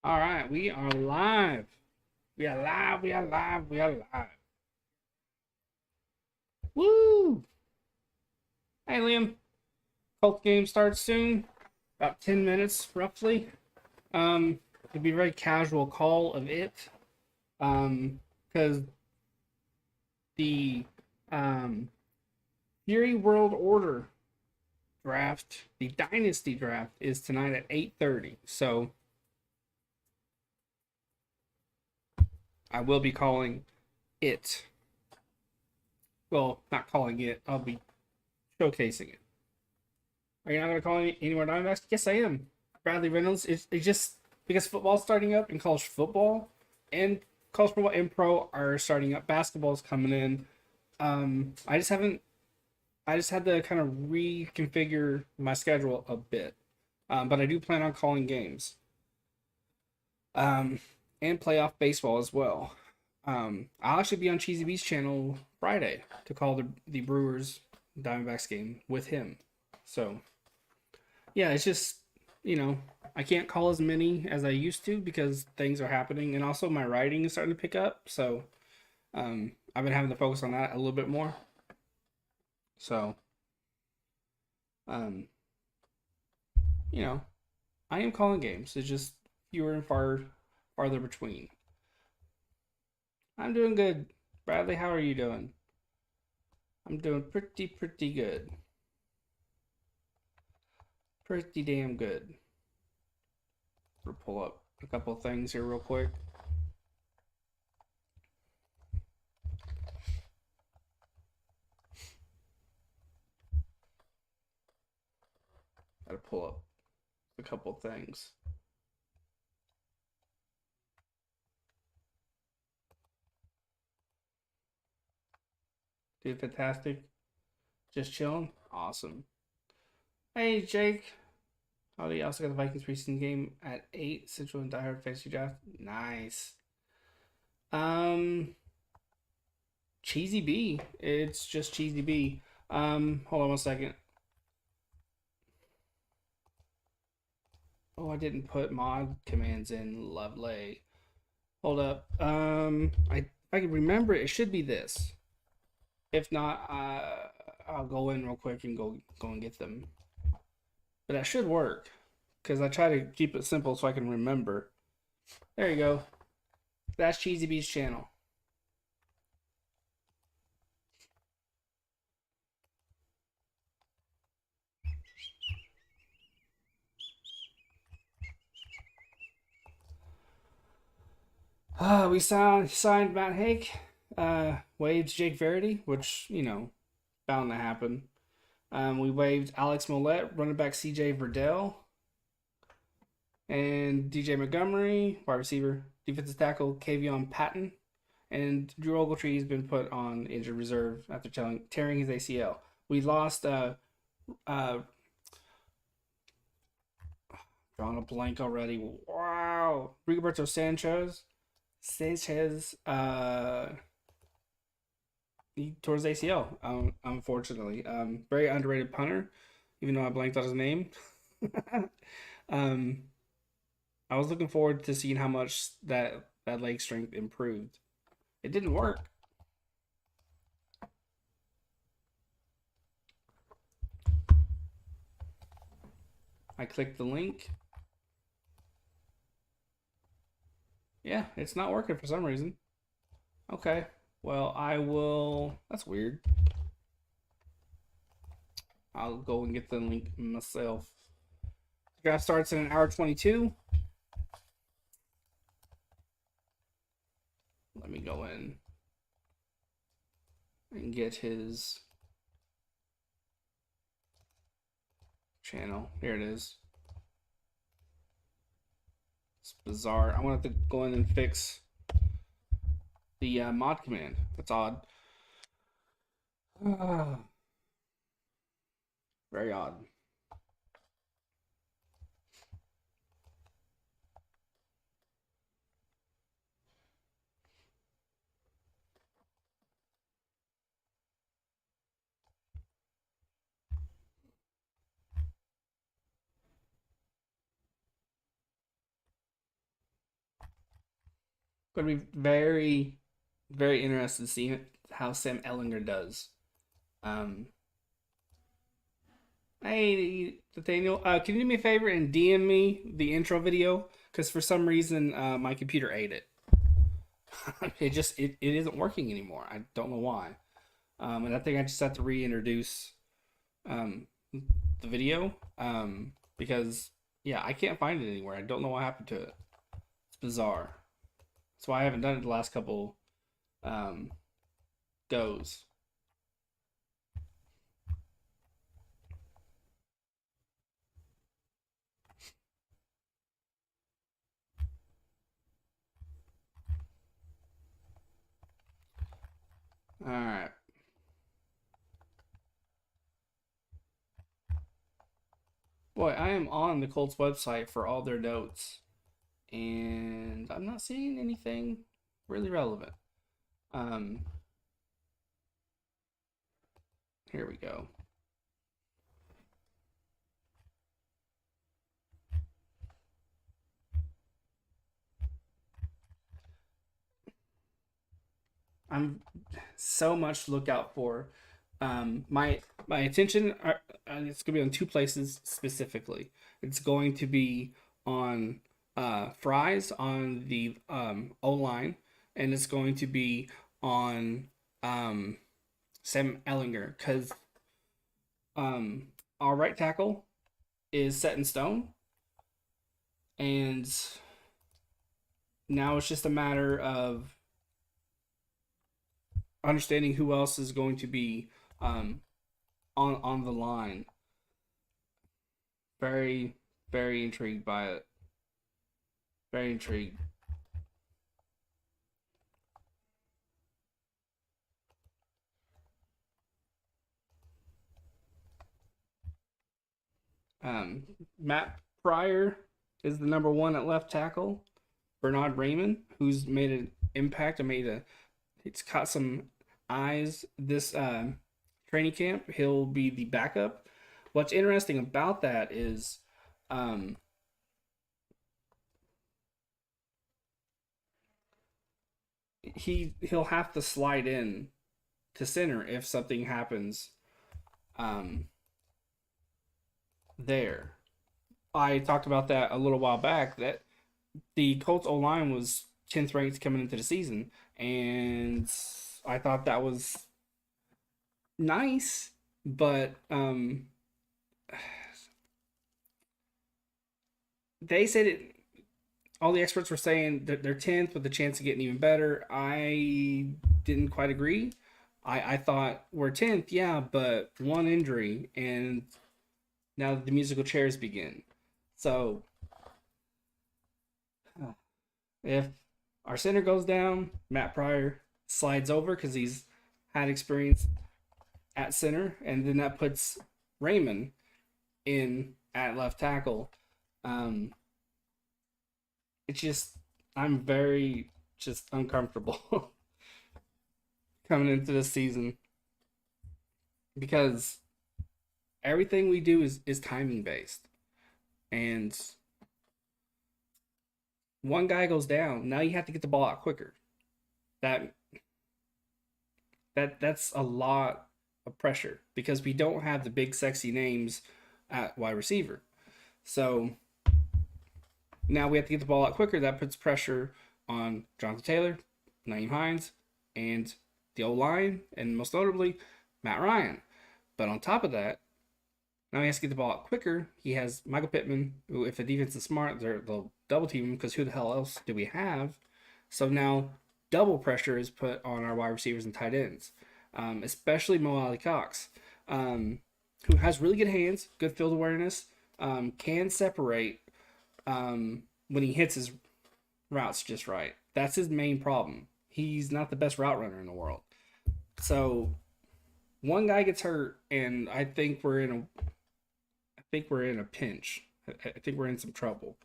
All right, we are live. We are live. We are live. We are live. Woo! Hey, Liam. Colts game starts soon. About 10 minutes, roughly. It'd be a very casual call of it. Because the um Fury World Order draft, the Dynasty draft, is tonight at 8:30. So I will be calling it. Well, not calling it. I'll be showcasing it. Are you not going to call any more Diamondbacks? Yes, I am. Bradley Reynolds. It's just because football's starting up and and college football and pro are starting up. Basketball's coming in. I just haven't. I just had to kind of reconfigure my schedule a bit. But I do plan on calling games. Um, and playoff baseball as well. I'll actually be on Cheesy B's channel Friday to call the Brewers Diamondbacks game with him. So yeah, it's just I can't call as many as I used to because things are happening, and also my writing is starting to pick up. So I've been having to focus on that a little bit more. So um, you know, I am calling games. It's just fewer and farther between. I'm doing good. Bradley, how are you doing? I'm doing pretty good. Pretty damn good. We'll pull up a couple of things here real quick. Gotta pull up a couple of things. Dude, fantastic. Just chilling. Awesome. Hey, Jake. Howdy. I also got the Vikings preseason game at 8 Central and Die Hard Fantasy Draft. Nice. Um, Cheesy B. It's just Cheesy B. Hold on one second. Oh, I didn't put mod commands in. Lovely. Hold up. If I can remember it, it should be this. If not, I'll go in real quick and go and get them. But that should work because I try to keep it simple so I can remember. There you go. That's Cheesy B's channel. We signed Matt Hake, waived Jake Verity, which bound to happen. We waived Alex Mollett, running back CJ Verdell, and DJ Montgomery, wide receiver, defensive tackle Kavion Patton, and Drew Ogletree has been put on injured reserve after tearing his ACL. We lost uh drawing a blank already. Wow, Rigoberto Sanchez he tore his ACL. Unfortunately, very underrated punter, even though I blanked on his name. um, I was looking forward to seeing how much that leg strength improved. It didn't work. I clicked the link. Yeah, it's not working for some reason. Okay. Well, I will. That's weird. I'll go and get the link myself. The draft starts in an hour 22. Let me go in and get his channel. Here it is. It's bizarre. I want to go in and fix the mod command. That's odd. Very odd. Going to be very, very interested to see how Sam Ellinger does. Um, Hey, Nathaniel, can you do me a favor and DM me the intro video? Because for some reason, my computer ate it. It isn't working anymore. I don't know why. And I think I just have to reintroduce um, the video because yeah, I can't find it anywhere. I don't know what happened to it. It's bizarre. That's why I haven't done it the last couple um, goes. All right. Boy, I am on the Colts website for all their notes, and I'm not seeing anything really relevant. Um, Here we go. I'm so much to look out for. My attention it's gonna be on two places specifically. It's going to be on Fries on the O line, and it's going to be on um, Sam Ellinger because um, our right tackle is set in stone, and now it's just a matter of understanding who else is going to be um, on the line. Very very intrigued by it. Very intrigued. Matt Pryor is the number one at left tackle. Bernard Raymond, who's made an impact and it's caught some eyes this training camp. He'll be the backup. What's interesting about that is um, he'll have to slide in to center if something happens um, there. I talked about that a little while back that the Colts O line was 10th ranked coming into the season, and I thought that was nice, but they said it. All the experts were saying that they're 10th with a chance of getting even better. I didn't quite agree. I thought we're 10th, yeah, but one injury, and now the musical chairs begin. So if our center goes down, Matt Pryor slides over because he's had experience at center, and then that puts Raymond in at left tackle. Um, it's just I'm very just uncomfortable coming into this season because everything we do is timing based, and one guy goes down. Now you have to get the ball out quicker. That that's a lot of pressure because we don't have the big sexy names at wide receiver. So now we have to get the ball out quicker. That puts pressure on Jonathan Taylor, Naeem Hines, and the O line, and most notably Matt Ryan. But on top of that, now he has to get the ball out quicker. He has Michael Pittman, who, if the defense is smart, they'll double team him because who the hell else do we have? So now double pressure is put on our wide receivers and tight ends, especially Mo Ali Cox, who has really good hands, good field awareness, can separate when he hits his routes just right. That's his main problem. He's not the best route runner in the world. So one guy gets hurt, and I think we're in a pinch. I think we're in some trouble.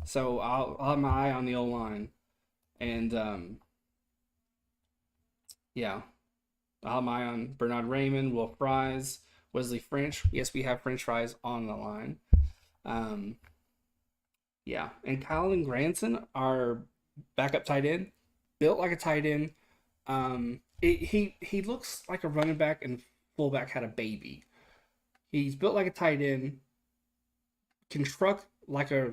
So I'll have my eye on the O line, and yeah, I'll have my eye on Bernard Raymond, Will Fries, Wesley French. Yes, we have French fries on the line. Um, yeah, and Kyle and Granson are. backup tight end, built like a tight end. He looks like a running back and fullback had a baby. He's built like a tight end, can truck like a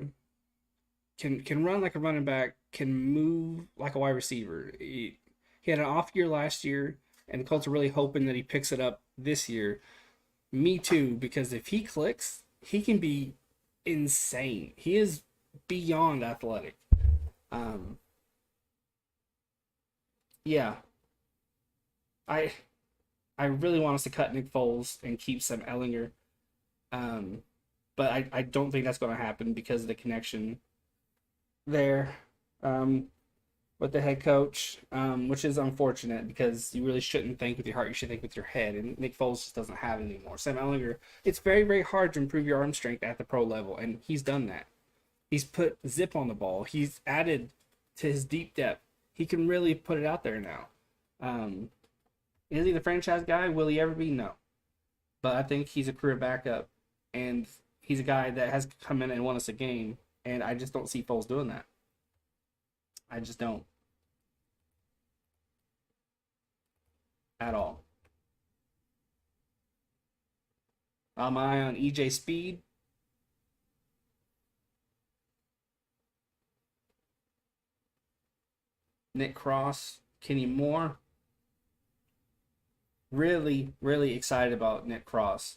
can run like a running back, can move like a wide receiver. He had an off year last year, and the Colts are really hoping that he picks it up this year. Me too, because if he clicks, he can be insane. He is beyond athletic. Um, yeah, I I really want us to cut Nick Foles and keep Sam Ellinger. Um, but I don't think that's going to happen because of the connection there um, with the head coach, which is unfortunate because you really shouldn't think with your heart. You should think with your head. And Nick Foles just doesn't have it anymore. Sam Ellinger, it's very, very hard to improve your arm strength at the pro level, and he's done that. He's put zip on the ball. He's added to his deep depth. He can really put it out there now. Um, is he the franchise guy? Will he ever be? No. But I think he's a career backup, and he's a guy that has come in and won us a game, and I just don't see Foles doing that. I just don't at all. My eye on EJ Speed. Nick Cross, Kenny Moore. Really, really excited about Nick Cross.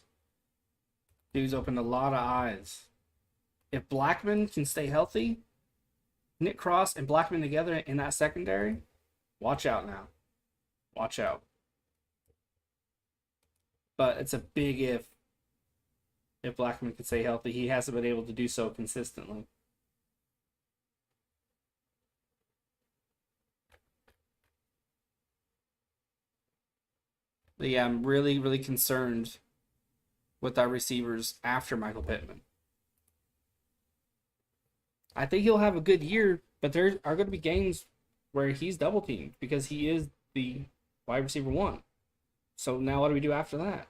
Dude's opened a lot of eyes. If Blackman can stay healthy, Nick Cross and Blackman together in that secondary, watch out now. Watch out. But it's a big if Blackman can stay healthy. He hasn't been able to do so consistently. But yeah, I'm really, really concerned with our receivers after Michael Pittman. I think he'll have a good year, but there are going to be games where he's double teamed because he is the wide receiver one. So now what do we do after that?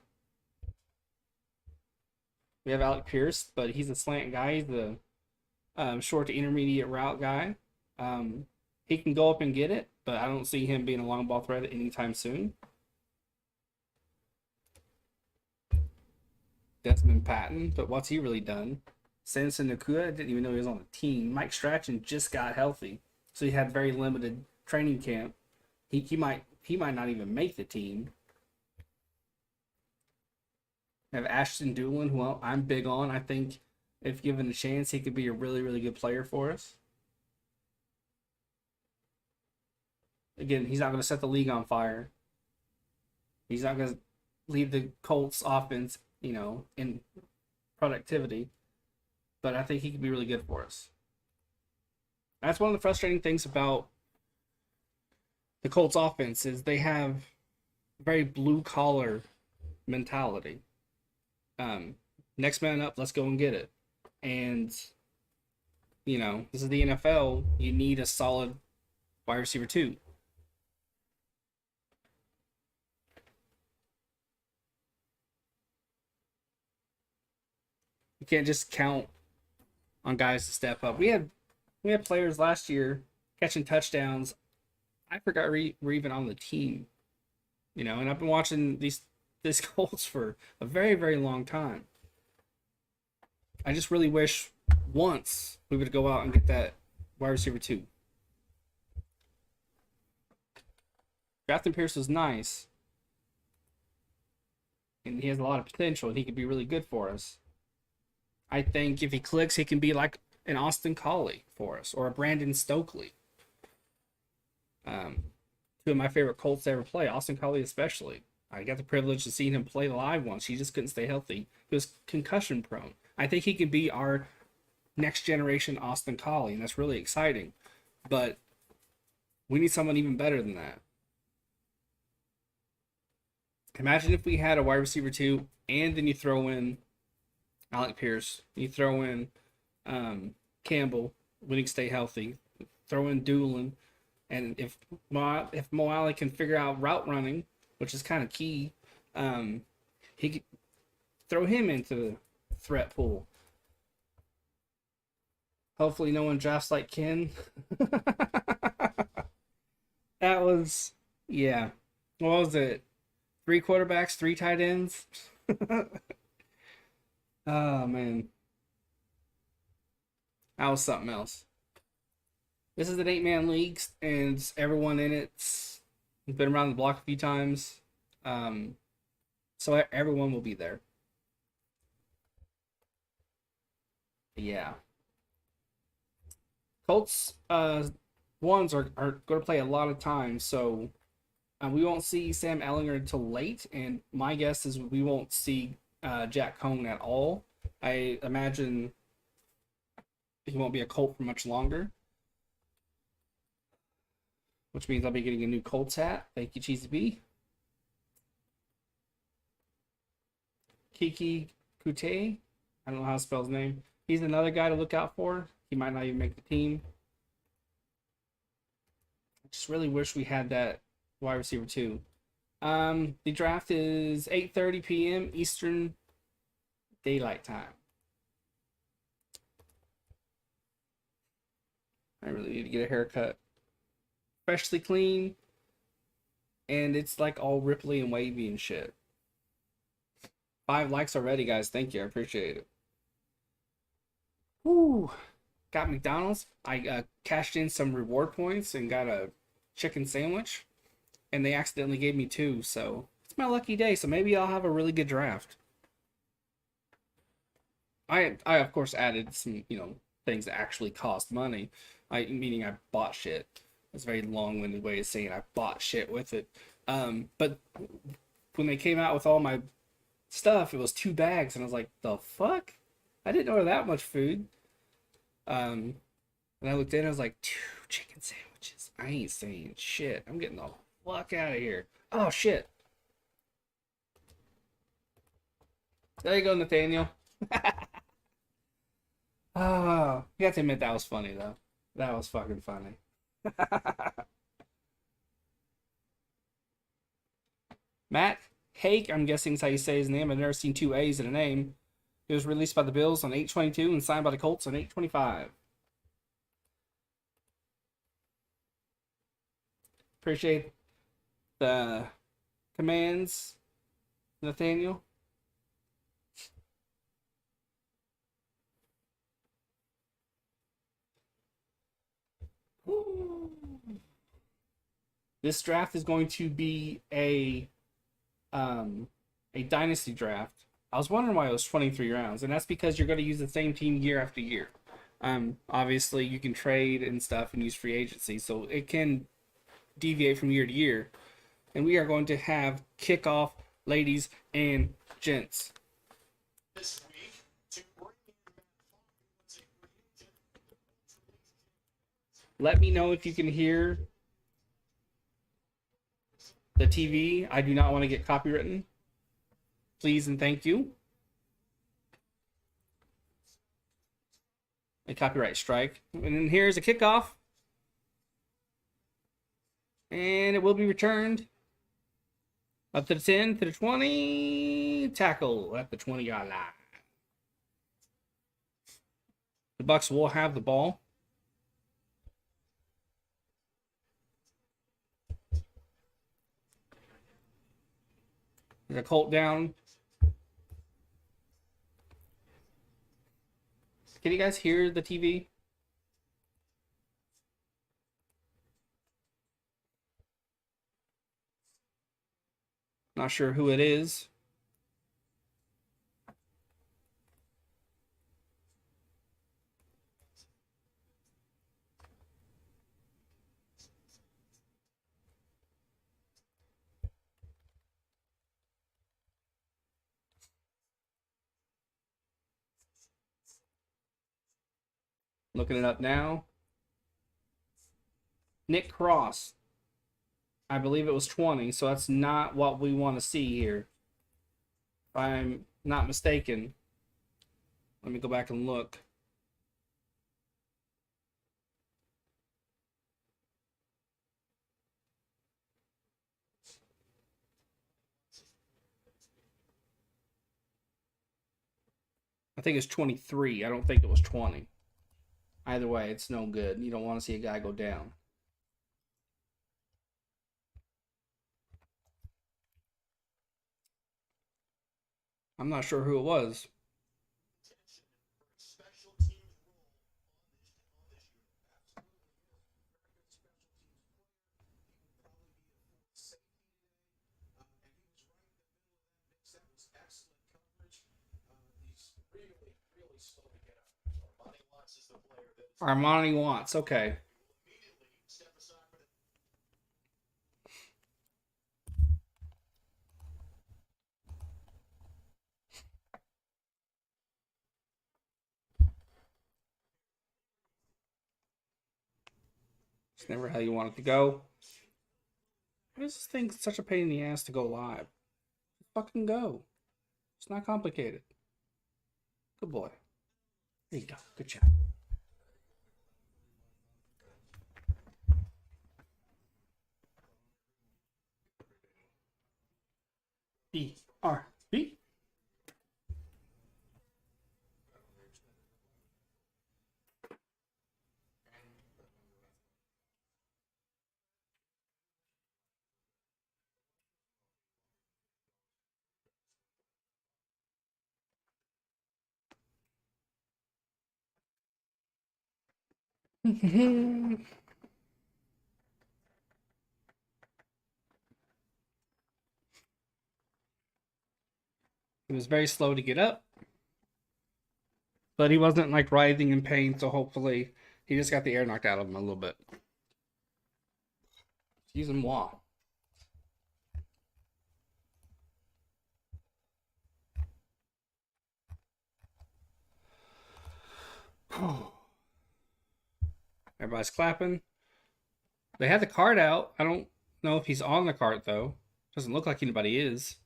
We have Alec Pierce, but he's a slant guy. He's the short to intermediate route guy. He can go up and get it, but I don't see him being a long ball threat anytime soon. Desmond Patton, but what's he really done? Samson Nakua, didn't even know he was on the team. Mike Strachan just got healthy, so he had very limited training camp. He might not even make the team. We have Ashton Doolin, who I'm big on. I think if given a chance, he could be a really, really good player for us. Again, he's not going to set the league on fire. He's not going to leave the Colts offense, in productivity. But I think he could be really good for us. That's one of the frustrating things about the Colts offense is they have a very blue collar mentality. Next man up, let's go and get it. And this is the NFL. You need a solid wide receiver too. You can't just count on guys to step up. We had players last year catching touchdowns. I forgot we're even on the team, and I've been watching this Colts for a very, very long time. I just really wish once we would go out and get that wide receiver too. Grafton Pierce was nice, and he has a lot of potential, and he could be really good for us. I think if he clicks, he can be like an Austin Collie for us, or a Brandon Stokely. Two of my favorite Colts to ever play, Austin Collie especially. I got the privilege of seeing him play live once. He just couldn't stay healthy. He was concussion prone. I think he could be our next generation Austin Collie, and that's really exciting. But we need someone even better than that. Imagine if we had a wide receiver too, and then you throw in Alec Pierce, you throw in Campbell when he can stay healthy, throw in Doolin, and if Mo Alley can figure out route running, which is kind of key, he could throw him into the threat pool. Hopefully no one drafts like Ken. That was, yeah. What was it? Three quarterbacks, three tight ends. Oh man, that was something else. This is an 8-man league, and everyone in it's been around the block a few times. Um, so everyone will be there. Yeah, Colts ones are going to play a lot of times, so we won't see Sam Ellinger until late, and my guess is we won't see Jack Cohn at all. I imagine he won't be a Colt for much longer, which means I'll be getting a new Colts hat. Thank you, Cheesy B. Kiki Kute. I don't know how to spell his name. He's another guy to look out for. He might not even make the team. I just really wish we had that wide receiver too. The draft is 8:30 p.m. Eastern Daylight Time. I really need to get a haircut. Freshly clean, and it's like all ripply and wavy and shit. 5 likes already, guys. Thank you. I appreciate it. Woo! Got McDonald's. I cashed in some reward points and got a chicken sandwich, and they accidentally gave me two, so it's my lucky day. So maybe I'll have a really good draft. I of course added some things that actually cost money. Meaning I bought shit. That's a very long-winded way of saying I bought shit with it. But when they came out with all my stuff, it was 2 bags, and I was like, the fuck? I didn't order that much food. And I looked in, and I was like, 2 chicken sandwiches. I ain't saying shit. I'm getting the fuck out of here. Oh shit. There you go, Nathaniel. Oh, you have to admit that was funny though. That was fucking funny. Matt Hake, I'm guessing is how you say his name. I've never seen 2 A's in a name. He was released by the Bills on 8/22 and signed by the Colts on 8/25. Appreciate the commands, Nathaniel. This draft is going to be a dynasty draft. I was wondering why it was 23 rounds, and that's because you're going to use the same team year after year. Obviously, you can trade and stuff and use free agency, so it can deviate from year to year. And we are going to have kickoff, ladies and gents. This week, let me know if you can hear the TV. I do not want to get copywritten. Please and thank you. A copyright strike. And then here's a kickoff. And it will be returned. Up to the 10, to the 20. Tackle at the 20-yard line. The Bucs will have the ball. There's a Colt down. Can you guys hear the TV? Not sure who it is. Looking it up now. Nick Cross. I believe it was 20, so that's not what we want to see here. If I'm not mistaken. Let me go back and look. I think it's 23. I don't think it was 20. Either way, it's no good. You don't want to see a guy go down. I'm not sure who it was. Armani Watts. Okay. It's never how you want it to go. Why is this thing such a pain in the ass to go live? Fucking go. It's not complicated. Good boy. There you go. Good job. B-R-B. He was very slow to get up, but he wasn't like writhing in pain, so hopefully he just got the air knocked out of him a little bit. Excuse moi. Everybody's clapping. They had the card out. I don't know if he's on the card though. Doesn't look like anybody is.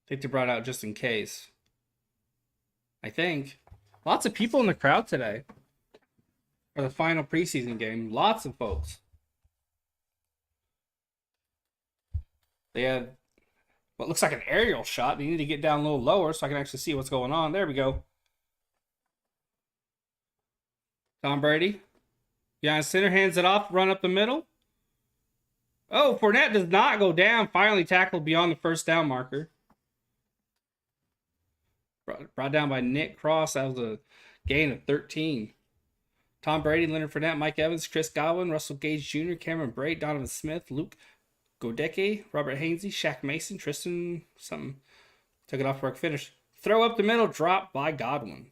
I think they brought out just in case. I think. Lots of people in the crowd today for the final preseason game. Lots of folks. They had what looks like an aerial shot. They need to get down a little lower so I can actually see what's going on. There we go. Tom Brady. Yeah, center hands it off, run up the middle. Oh, Fournette does not go down. Finally tackled beyond the first down marker. Brought down by Nick Cross. That was a gain of 13. Tom Brady, Leonard Fournette, Mike Evans, Chris Godwin, Russell Gage Jr., Cameron Braid, Donovan Smith, Luke Godecke, Robert Hainsey, Shaq Mason, Tristan something. Took it off for a finish. Throw up the middle, drop by Godwin.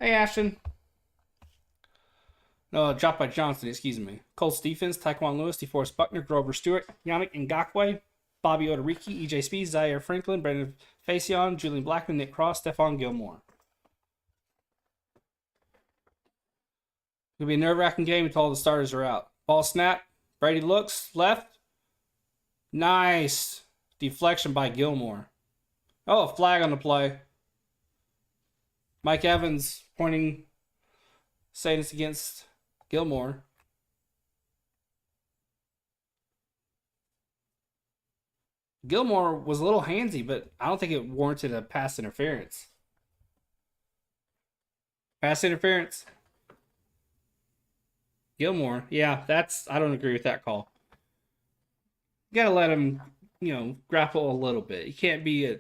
Hey, Ashton. No, dropped by Johnson, excuse me. Colts defense, Tyquan Lewis, DeForest Buckner, Grover Stewart, Yannick Ngakoue, Bobby Odereke, EJ Speed, Zaire Franklin, Brandon Faison, Julian Blackman, Nick Cross, Stephon Gilmore. It'll be a nerve-wracking game until all the starters are out. Ball snap. Brady looks left. Nice deflection by Gilmore. Oh, a flag on the play. Mike Evans pointing, saying it's against Gilmore. Gilmore was a little handsy, but I don't think it warranted a pass interference. Pass interference. Gilmore. Yeah, I don't agree with that call. You gotta let him, grapple a little bit. You can't be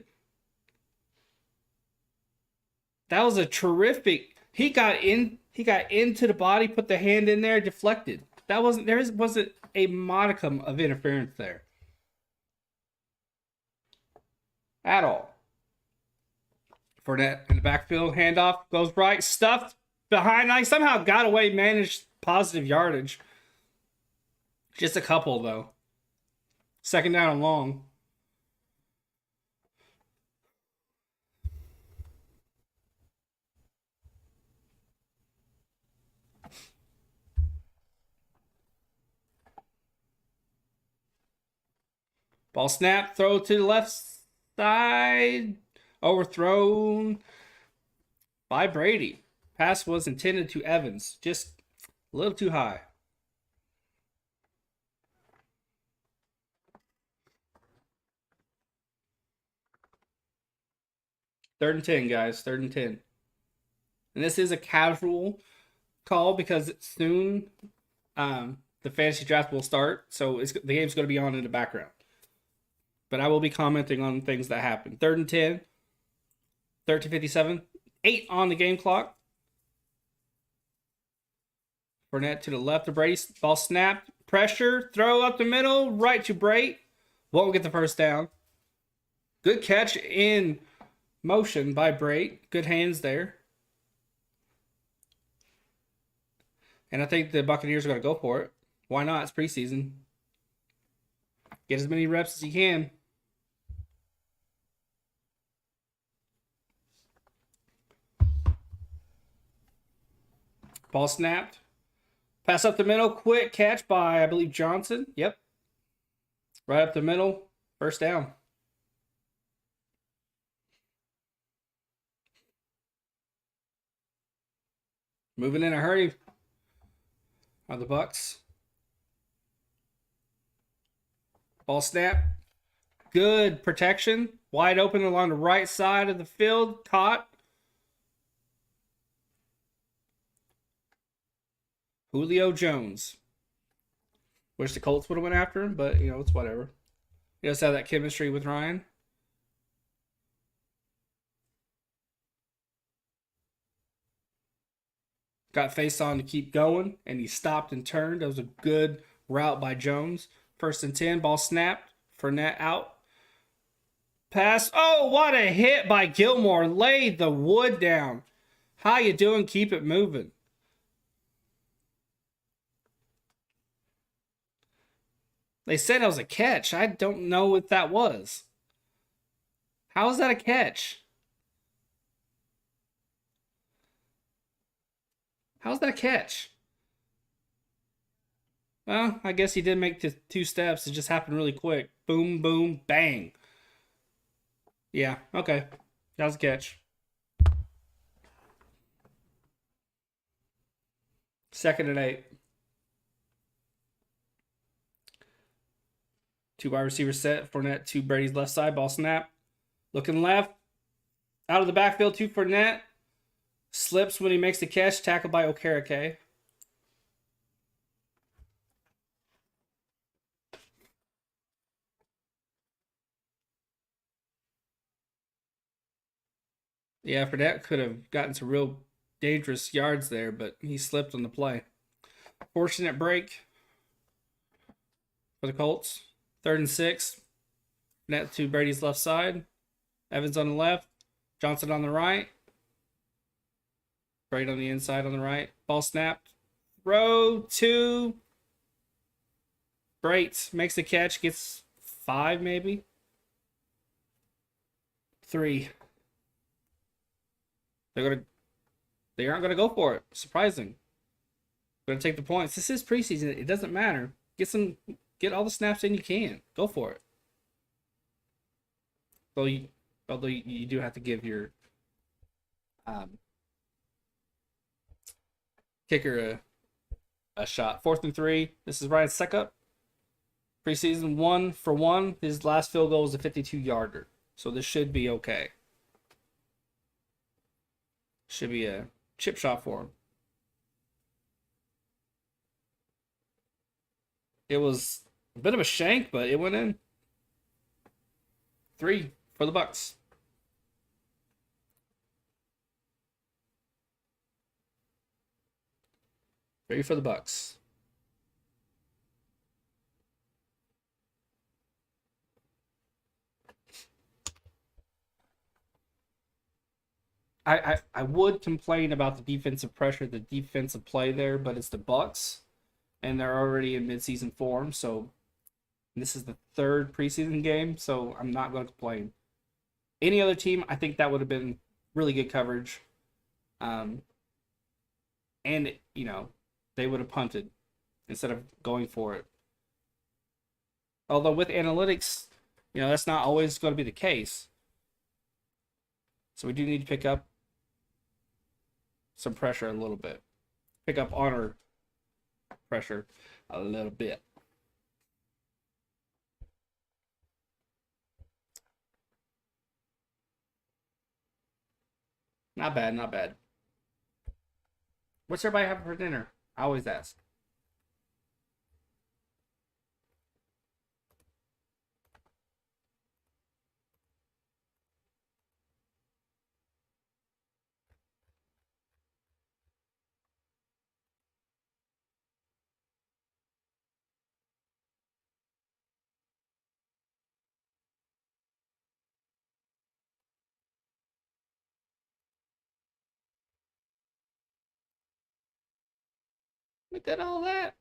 That was a terrific. He got into the body, put the hand in there, deflected. There wasn't a modicum of interference there. At all. Fournette in the backfield, handoff, goes right, stuffed behind. I somehow got away, managed positive yardage. Just a couple, though. Second down and long. Ball snap, throw to the left side. Overthrown by Brady. Pass was intended to Evans. Just a little too high. Third and 10, guys. 3rd and 10. And this is a casual call because soon the fantasy draft will start. So the game's going to be on in the background. but I will be commenting on things that happen. 3rd and 10, 13:57, 8 on the game clock. Fournette to the left of Brady. Ball snapped. Pressure. Throw up the middle. Right to Brady. Won't get the first down. Good catch in motion by Brady. Good hands there. And I think the Buccaneers are going to go for it. Why not? It's preseason. Get as many reps as you can. Ball snapped. Pass up the middle. Quick catch by, I believe, Johnson. Yep. Right up the middle. First down. Moving in a hurry are the Bucs. Ball snap. Good protection. Wide open along the right side of the field. Caught. Julio Jones. Wish the Colts would have went after him, but, it's whatever. He does have that chemistry with Ryan. Got face on to keep going, and he stopped and turned. That was a good route by Jones. 1st and 10, ball snapped. Fournette out. Pass. Oh, what a hit by Gilmore. Laid the wood down. How you doing? Keep it moving. They said it was a catch. I don't know what that was. How is that a catch? How's that a catch? Well, I guess he did make the 2 steps. It just happened really quick. Boom, boom, bang. Yeah, okay. That was a catch. 2nd and 8. 2 wide receivers set. Fournette to Brady's left side. Ball snap. Looking left. Out of the backfield to Fournette. Slips when he makes the catch. Tackled by Okereke. Yeah, Fournette could have gotten some real dangerous yards there, but he slipped on the play. Fortunate break for the Colts. 3rd and 6. Fournette to Brady's left side. Evans on the left. Johnson on the right. Brady on the inside on the right. Ball snapped. Throw to Brady. Makes the catch. Gets 5 maybe. 3. They aren't gonna go for it. Surprising. Gonna take the points. This is preseason. It doesn't matter. Get all the snaps in you can. Go for it. Although you do have to give your kicker a shot. 4th and 3. This is Ryan's second. Preseason 1 for 1. His last field goal was a 52-yarder. So this should be okay. Should be a chip shot for him. It was a bit of a shank, but it went in. 3 for the Bucs. Three for the Bucs. I would complain about the defensive pressure, the defensive play there, but it's the Bucs, and they're already in midseason form, so this is the 3rd preseason game, so I'm not going to complain. Any other team, I think that would have been really good coverage, and they would have punted instead of going for it. Although with analytics, that's not always going to be the case. So we do need to pick up some pressure a little bit. Pick up on our pressure a little bit. Not bad, not bad. What's everybody having for dinner? I always ask. Look at all that.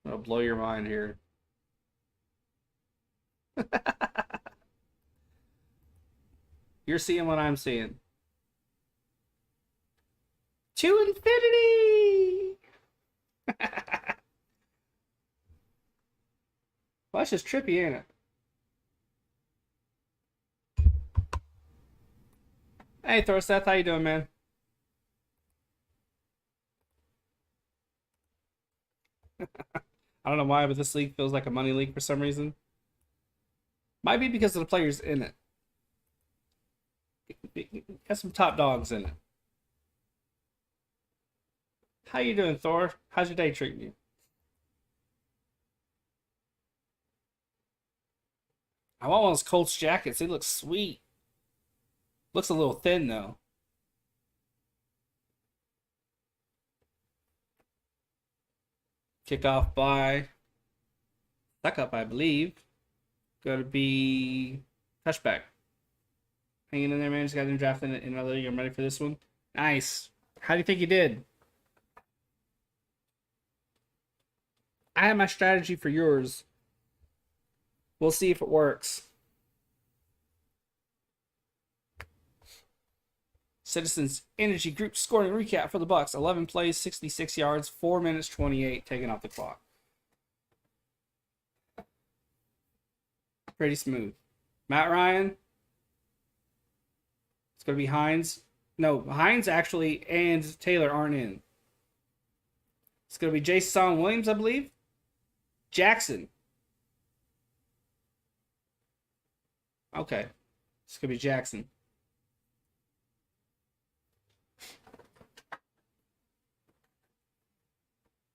I'll blow your mind here. You're seeing what I'm seeing. To infinity! Well, that's just trippy, ain't it? Hey, Thorseth, how you doing, man? I don't know why, but this league feels like a money league for some reason. Might be because of the players in it. Got some top dogs in it. How you doing, Thor? How's your day treating you? I want one of those Colts jackets. They look sweet. Looks a little thin, though. Kickoff by Suck Up, I believe. Going to be touchback. Hanging in there, man. Just got them drafted in another league. I'm ready for this one. Nice. How do you think you did? I have my strategy for yours. We'll see if it works. Citizens Energy Group scoring recap for the Bucs. 11 plays, 66 yards, 4 minutes 28 taken off the clock. Pretty smooth. Matt Ryan. It's going to be Hines. No, Hines actually and Taylor aren't in. It's going to be Jason Williams, I believe. Jackson. Okay. It's going to be Jackson.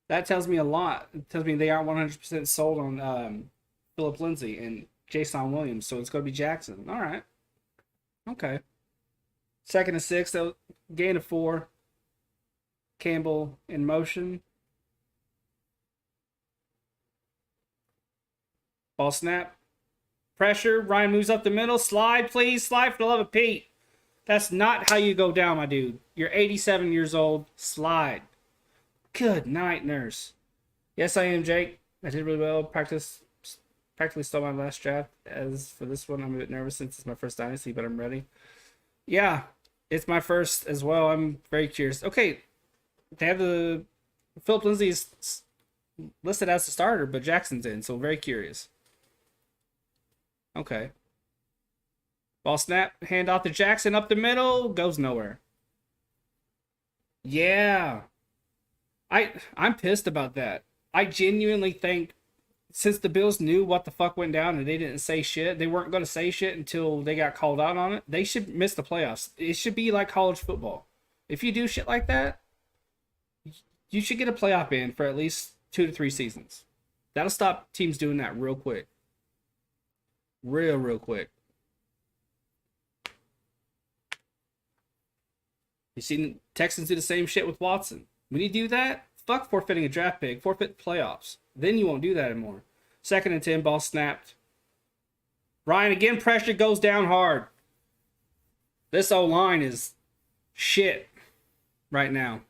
That tells me a lot. It tells me they aren't 100% sold on Philip Lindsay and Jason Williams, so it's going to be Jackson. All right. Okay. 2nd and 6, gain of 4. Campbell in motion. Ball snap. Pressure. Ryan moves up the middle. Slide, please. Slide for the love of Pete. That's not how you go down, my dude. You're 87 years old. Slide. Good night, nurse. Yes, I am, Jake. I did really well. Practically stole my last draft. As for this one, I'm a bit nervous since it's my first dynasty, but I'm ready. Yeah, it's my first as well. I'm very curious. Okay, they have the Philip Lindsay is listed as the starter, but Jackson's in, so very curious. Okay. Ball snap, hand off to Jackson up the middle, goes nowhere. Yeah. I'm pissed about that. I genuinely think since the Bills knew what the fuck went down and they didn't say shit, they weren't going to say shit until they got called out on it. They should miss the playoffs. It should be like college football. If you do shit like that, you should get a playoff ban for at least 2 to 3 seasons. That'll stop teams doing that real quick. Real quick. You seen Texans do the same shit with Watson. When you do that, fuck forfeiting a draft pick, forfeit playoffs. Then you won't do that anymore. 2nd and 10, ball snapped. Ryan again, pressure goes down hard. This O-line is shit right now.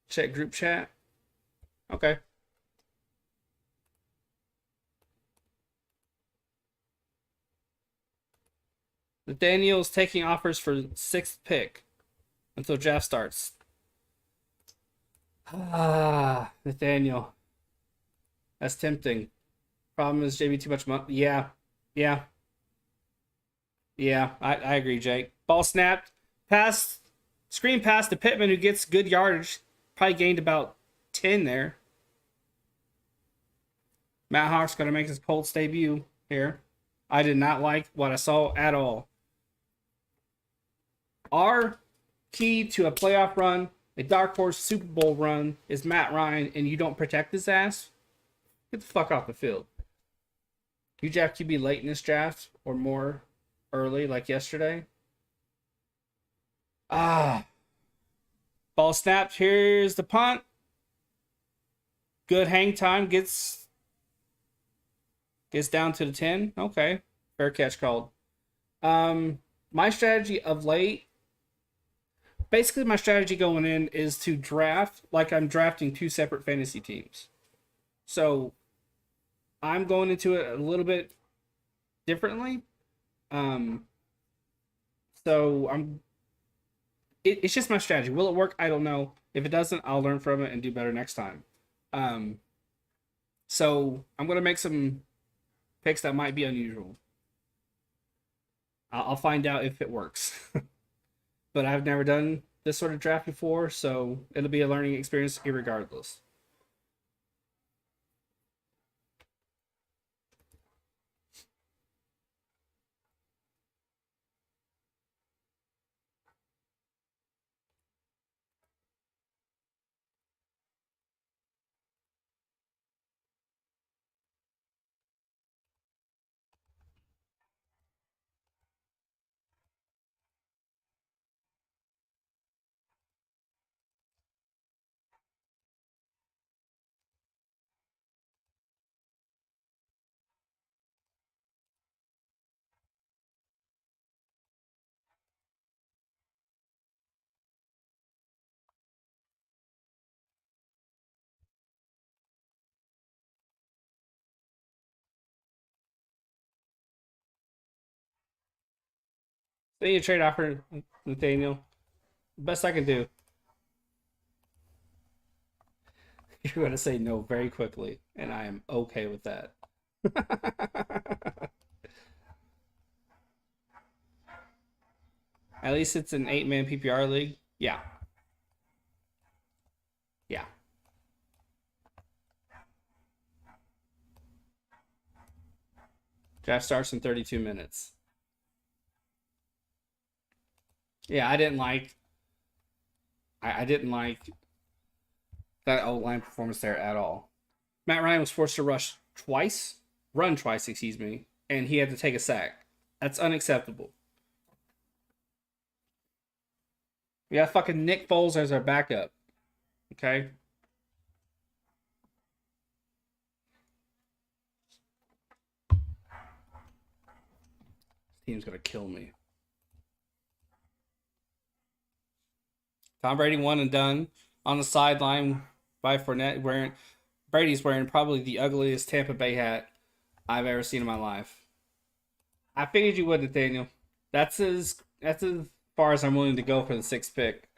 Check group chat. Okay. Nathaniel's taking offers for 6th pick until draft starts. Nathaniel. That's tempting. Problem is JB too much money. Yeah. I agree, Jake. Ball snapped. Pass. Screen pass to Pittman, who gets good yardage. Probably gained about 10 there. Matt Hawk's going to make his Colts debut here. I did not like what I saw at all. Our key to a playoff run, a dark horse Super Bowl run, is Matt Ryan, and you don't protect his ass, get the fuck off the field. You draft QB late in this draft or more early, like yesterday. Ball snapped. Here's the punt. Good hang time. Gets down to the 10. Okay. Fair catch called. My strategy of late, basically, my strategy going in is to draft like I'm drafting two separate fantasy teams. So I'm going into it a little bit differently. Um, so it's just my strategy. Will it work? I don't know. If it doesn't, I'll learn from it and do better next time. Um, so I'm gonna make some picks that might be unusual. I'll find out if it works. But I've never done this sort of draft before, so it'll be a learning experience regardless. So you trade offer, Nathaniel. Best I can do. You're going to say no very quickly, and I am okay with that. At least it's an 8-man PPR league. Yeah, yeah. Draft starts in 32 minutes. Yeah, I didn't like that old line performance there at all. Matt Ryan was forced to run twice, excuse me, and he had to take a sack. That's unacceptable. We got fucking Nick Foles as our backup. Okay? This team's gonna kill me. Tom Brady one and done on the sideline by Fournette Brady's wearing probably the ugliest Tampa Bay hat I've ever seen in my life. I figured you would, Nathaniel. That's as far as I'm willing to go for the sixth pick.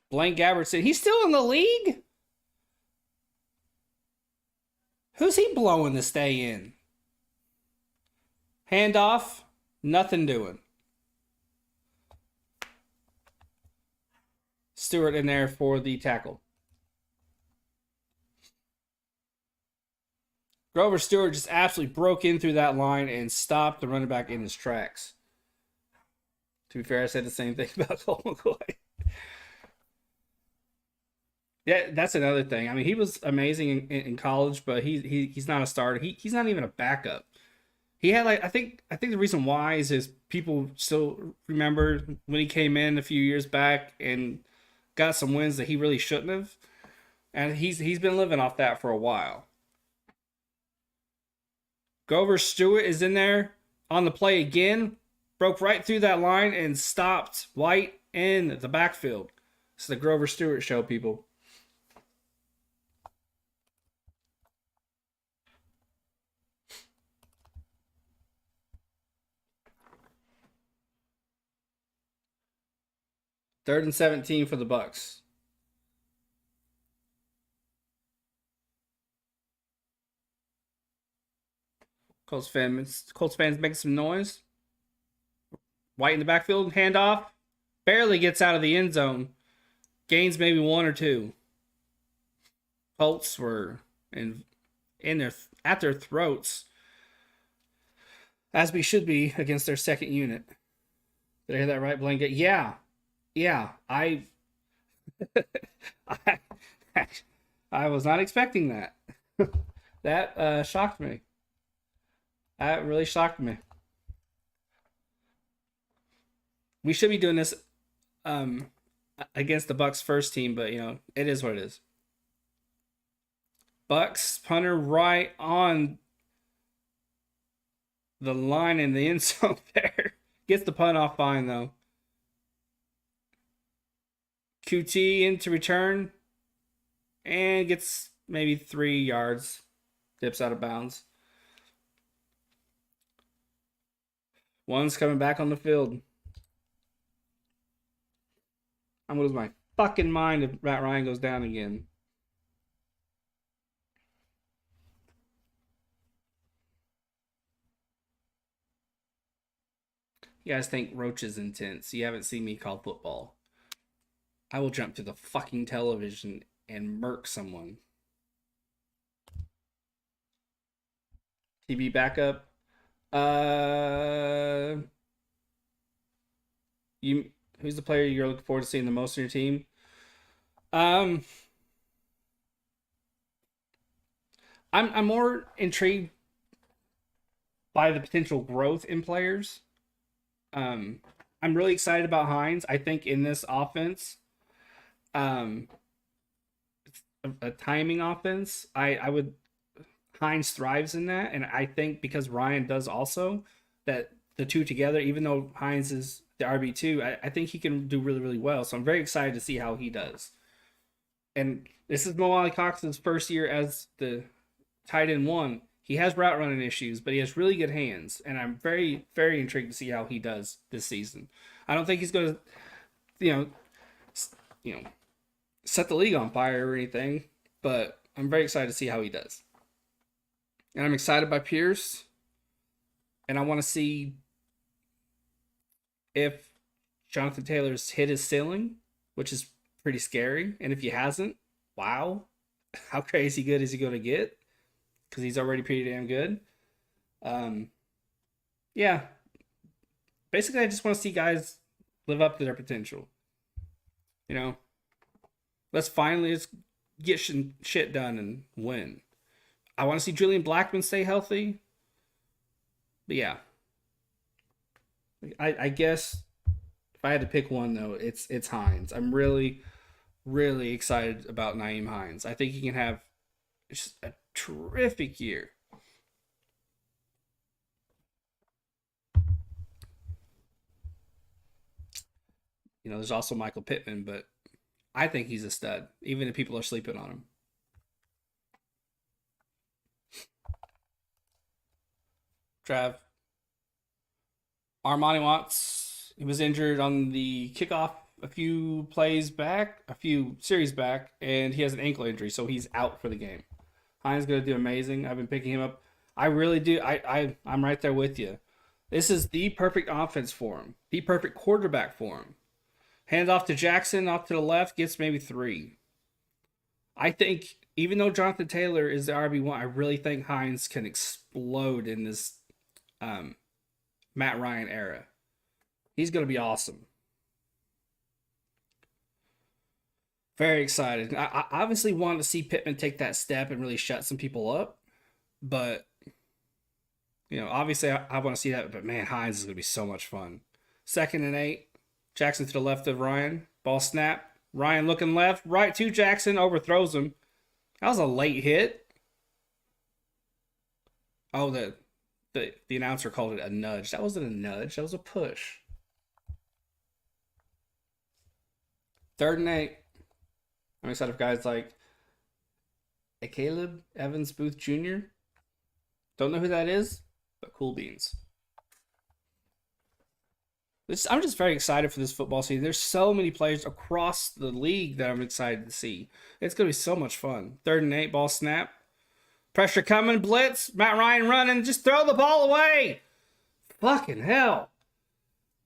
Blaine Gabbert said he's still in the league. Who's he blowing to stay in? Handoff, nothing doing. Stewart in there for the tackle. Grover Stewart just absolutely broke in through that line and stopped the running back in his tracks. To be fair, I said the same thing about Colt McCoy. Yeah, that's another thing. I mean, he was amazing in college, but he's not a starter. He's not even a backup. He had like I think the reason why is people still remember when he came in a few years back and got some wins that he really shouldn't have, and he's been living off that for a while. Grover Stewart is in there on the play again, broke right through that line and stopped White in the backfield. It's the Grover Stewart show, people. Third and 17 for the Bucs. Colts fans making some noise. White in the backfield, handoff. Barely gets out of the end zone. Gains maybe one or two. Colts were in their at their throats, as we should be against their second unit. Did I hear that right, Blanket? Yeah, yeah. I, I was not expecting that. That shocked me. That really shocked me. We should be doing this um against the Bucs first team, but it is what it is. Bucs punter right on the line in the end zone there. Gets the punt off fine, though. QT into return and gets maybe 3 yards. Dips out of bounds. One's coming back on the field. I'm gonna lose my fucking mind if Matt Ryan goes down again. You guys think Roach is intense. You haven't seen me call football. I will jump to the fucking television and murk someone. TB backup. Who's the player you're looking forward to seeing the most on your team? I'm more intrigued by the potential growth in players. I'm really excited about Hines. I think in this offense, it's a timing offense. I would Hines thrives in that, and I think because Ryan does also, that the two together, even though Hines is the RB2, I think he can do really, really well. So I'm very excited to see how he does. And this is Mo Cox's first year as the tight end one. He has route running issues, but he has really good hands, and I'm very, very intrigued to see how he does this season. I don't think he's going to, you know, set the league on fire or anything, but I'm very excited to see how he does. And I'm excited by Pierce, and I want to see if Jonathan Taylor's hit his ceiling, which is pretty scary. And if he hasn't, wow, how crazy good is he going to get? Because he's already pretty damn good. Yeah. Basically, I just want to see guys live up to their potential. Let's finally get shit done and win. I want to see Julian Blackmon stay healthy. But yeah. I guess if I had to pick one, though, it's Hines. I'm really, really excited about Nyheim Hines. I think he can have just a terrific year. There's also Michael Pittman, but I think he's a stud, even if people are sleeping on him. Trav. Armani Watts, he was injured on the kickoff a few series back, and he has an ankle injury, so he's out for the game. Hines going to do amazing. I've been picking him up. I really do. I'm right there with you. This is the perfect offense for him. The perfect quarterback for him. Hand off to Jackson, off to the left, gets maybe 3. I think, even though Jonathan Taylor is the RB1, I really think Hines can explode in this Matt Ryan era. He's going to be awesome. Very excited. I obviously want to see Pittman take that step and really shut some people up. But, obviously I want to see that. But, man, Hines is going to be so much fun. 2nd and 8. Jackson to the left of Ryan. Ball snap. Ryan looking left. Right to Jackson. Overthrows him. That was a late hit. Oh, the announcer called it a nudge. That wasn't a nudge. That was a push. 3rd and 8. I'm excited for guys like Caleb Evans Booth Jr. Don't know who that is, but cool beans. I'm just very excited for this football season. There's so many players across the league that I'm excited to see. It's going to be so much fun. 3rd and 8, ball snap. Pressure coming, blitz. Matt Ryan running. Just throw the ball away. Fucking hell.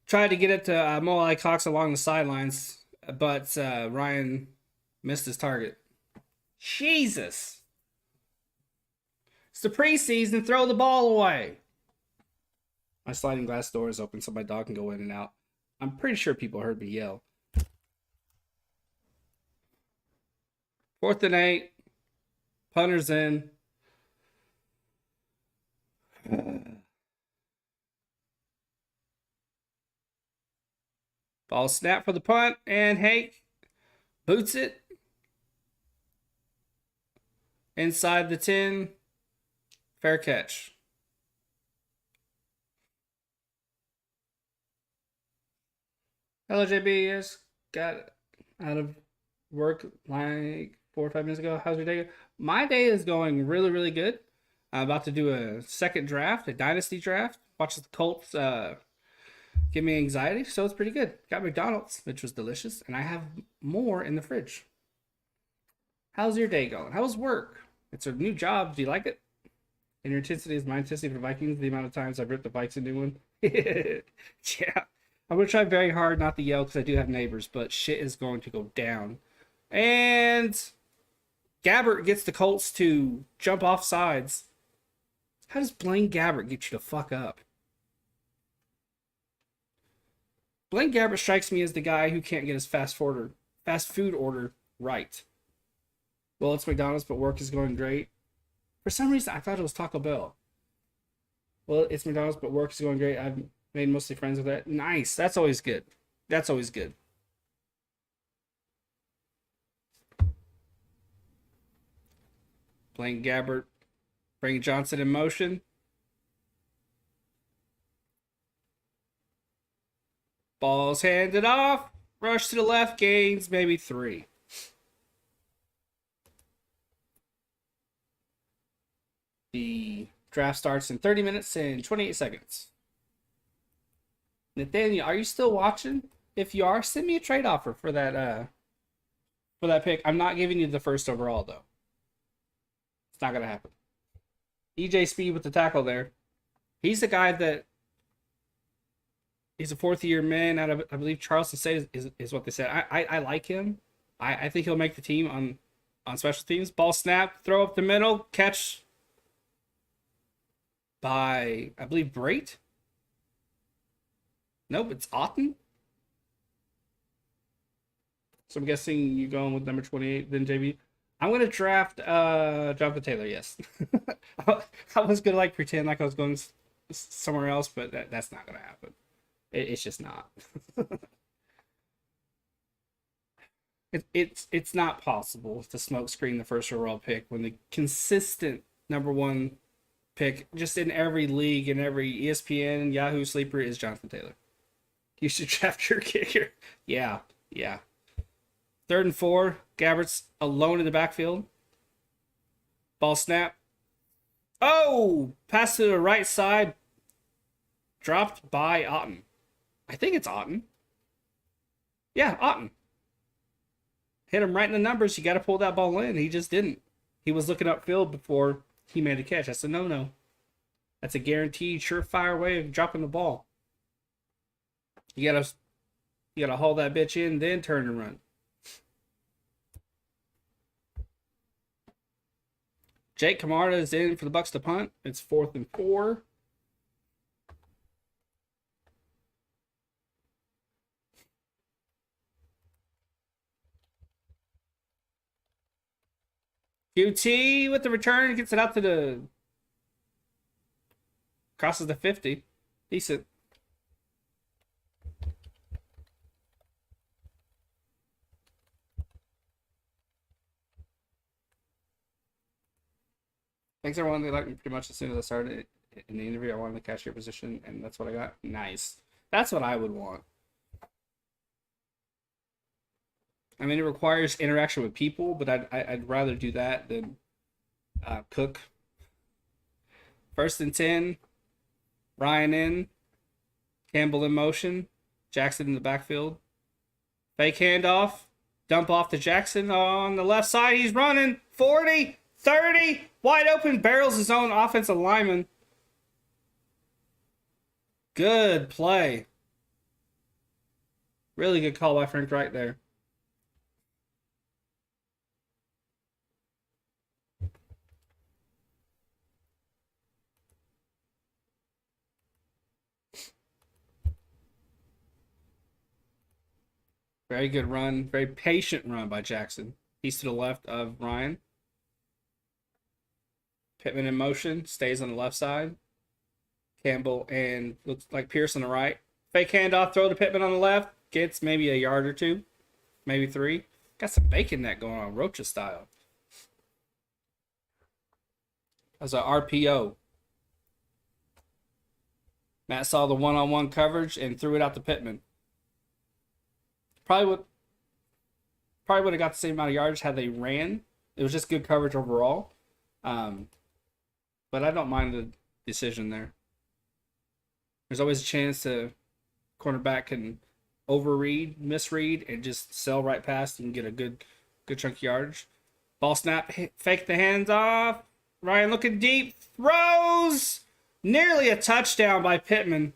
Tried to get it to Mo Cox along the sidelines, but Ryan missed his target. Jesus. It's the preseason. Throw the ball away. My sliding glass door is open so my dog can go in and out. I'm pretty sure people heard me yell. 4th and 8. Punter's in. Ball snap for the punt, and Hake boots it inside the 10. Fair catch. Hello, JB. Just got out of work like 4 or 5 minutes ago. How's your day? My day is going really, really good. I'm about to do a second draft, a dynasty draft. Watch the Colts give me anxiety, so it's pretty good. Got McDonald's, which was delicious, and I have more in the fridge. How's your day going? How's work? It's a new job. Do you like it? And your intensity is my intensity for the Vikings. The amount of times I've ripped the Vikes a new one. Yeah. I'm going to try very hard not to yell because I do have neighbors, but shit is going to go down. And Gabbert gets the Colts to jump off sides. How does Blaine Gabbert get you to fuck up? Blaine Gabbert strikes me as the guy who can't get his fast food order right. Well, it's McDonald's, but work is going great. For some reason, I thought it was Taco Bell. Well, it's McDonald's, but work is going great. I've made mostly friends with that. Nice. That's always good. That's always good. Blaine Gabbert, bring Johnson in motion. Ball's handed off. Rush to the left, gains maybe 3. The draft starts in 30 minutes and 28 seconds. Nathaniel, are you still watching? If you are, send me a trade offer for that pick. I'm not giving you the first overall though. It's not gonna happen. EJ Speed with the tackle there. He's the guy that he's a 4th-year man out of, I believe, Charleston State is what they said. I like him. I think he'll make the team on special teams. Ball snap, throw up the middle, catch by, I believe, Brait. Nope, it's Otten. So I'm guessing you going with number 28, then JB. I'm gonna draft Jonathan Taylor. Yes, I was gonna like pretend like I was going somewhere else, but that's not gonna happen. It's just not. It's not possible to smoke screen the first overall pick when the consistent number 1 pick just in every league and every ESPN Yahoo sleeper is Jonathan Taylor. You should draft your kicker. Yeah. 3rd and 4. Gabbert's alone in the backfield. Ball snap. Oh! Pass to the right side. Dropped by Otten. I think it's Otten. Yeah, Otten. Hit him right in the numbers. You got to pull that ball in. He just didn't. He was looking upfield before he made a catch. That's a no-no. That's a guaranteed, surefire way of dropping the ball. You gotta haul that bitch in, then turn and run. Jake Camarda is in for the Bucs to punt. It's 4th and 4. QT with the return, gets it out to the, crosses the 50. Decent. Thanks everyone. They liked me pretty much as soon as I started in the interview. I wanted the cashier position, and that's what I got. Nice. That's what I would want. I mean, it requires interaction with people, but I'd rather do that than cook. 1st and 10. Ryan in. Campbell in motion. Jackson in the backfield. Fake handoff. Dump off to Jackson on the left side. He's running. 40, 30. Wide open. Barrels his own offensive lineman. Good play. Really good call by Frank Wright there. Very good run. Very patient run by Jackson. He's to the left of Ryan. Pittman in motion. Stays on the left side. Campbell and looks like Pierce on the right. Fake handoff. Throw to Pittman on the left. Gets maybe a yard or 2. Maybe 3. Got some bacon net going on. Rocha style. As a RPO. Matt saw the one-on-one coverage and threw it out to Pittman. Probably would have got the same amount of yards had they ran. It was just good coverage overall. Um, but I don't mind the decision there. There's always a chance the cornerback can overread, misread, and just sell right past and get a good chunk of yardage. Ball snap, fake the hands off. Ryan looking deep, throws. Nearly a touchdown by Pittman.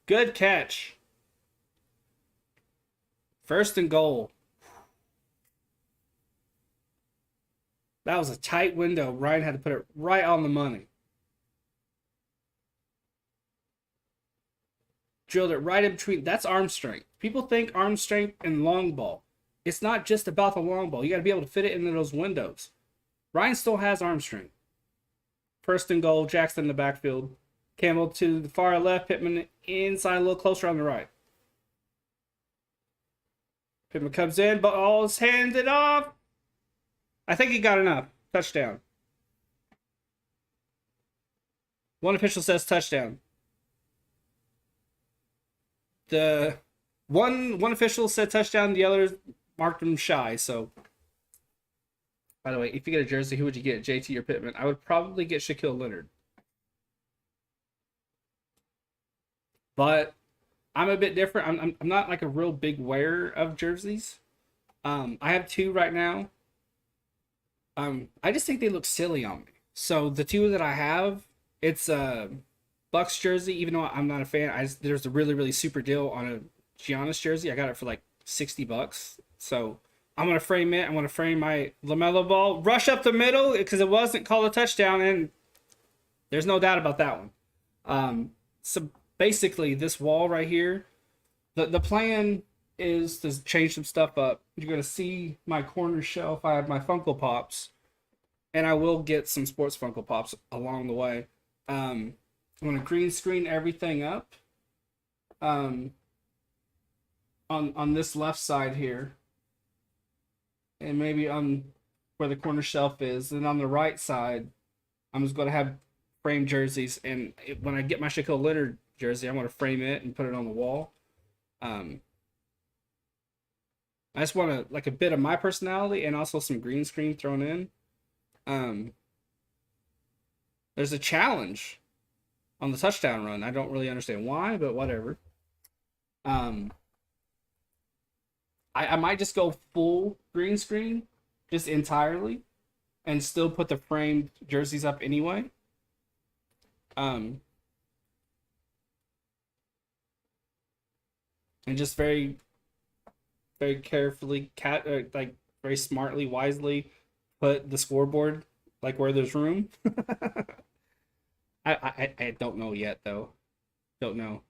Good catch. First and goal. That was a tight window. Ryan had to put it right on the money. Drilled it right in between. That's arm strength. People think arm strength and long ball. It's not just about the long ball. You got to be able to fit it into those windows. Ryan still has arm strength. First and goal. Jackson in the backfield. Campbell to the far left. Pittman inside a little closer on the right. Pittman comes in. Ball's handed off. I think he got enough. Touchdown. One official says touchdown. The one official said touchdown, the other marked him shy. So, by the way, if you get a jersey, who would you get, JT or Pittman? I would probably get Shaquille Leonard. But I'm a bit different. I'm not like a real big wearer of jerseys. I have two right now. I just think they look silly on me. So the two that I have, it's Bucs jersey, even though I'm not a fan. There's a really super deal on a Giannis jersey. I got it for like $60. So I'm gonna frame it. I'm gonna frame my LaMelo Ball, rush up the middle because it wasn't called a touchdown, and there's no doubt about that one. So basically, this wall right here, the plan is to change some stuff up. You're gonna see my corner shelf. I have my Funko Pops, and I will get some sports Funko Pops along the way. I'm gonna green screen everything up. On this left side here, and maybe on where the corner shelf is, and on the right side, I'm just gonna have framed jerseys. And when I get my Shaquille Leonard jersey, I'm gonna frame it and put it on the wall. I just want like a bit of my personality and also some green screen thrown in. There's a challenge on the touchdown run. I don't really understand why, but whatever. I might just go full green screen, just entirely, and still put the framed jerseys up anyway. And just very carefully, like very smartly, wisely, put the scoreboard like where there's room. I don't know yet though. Don't know.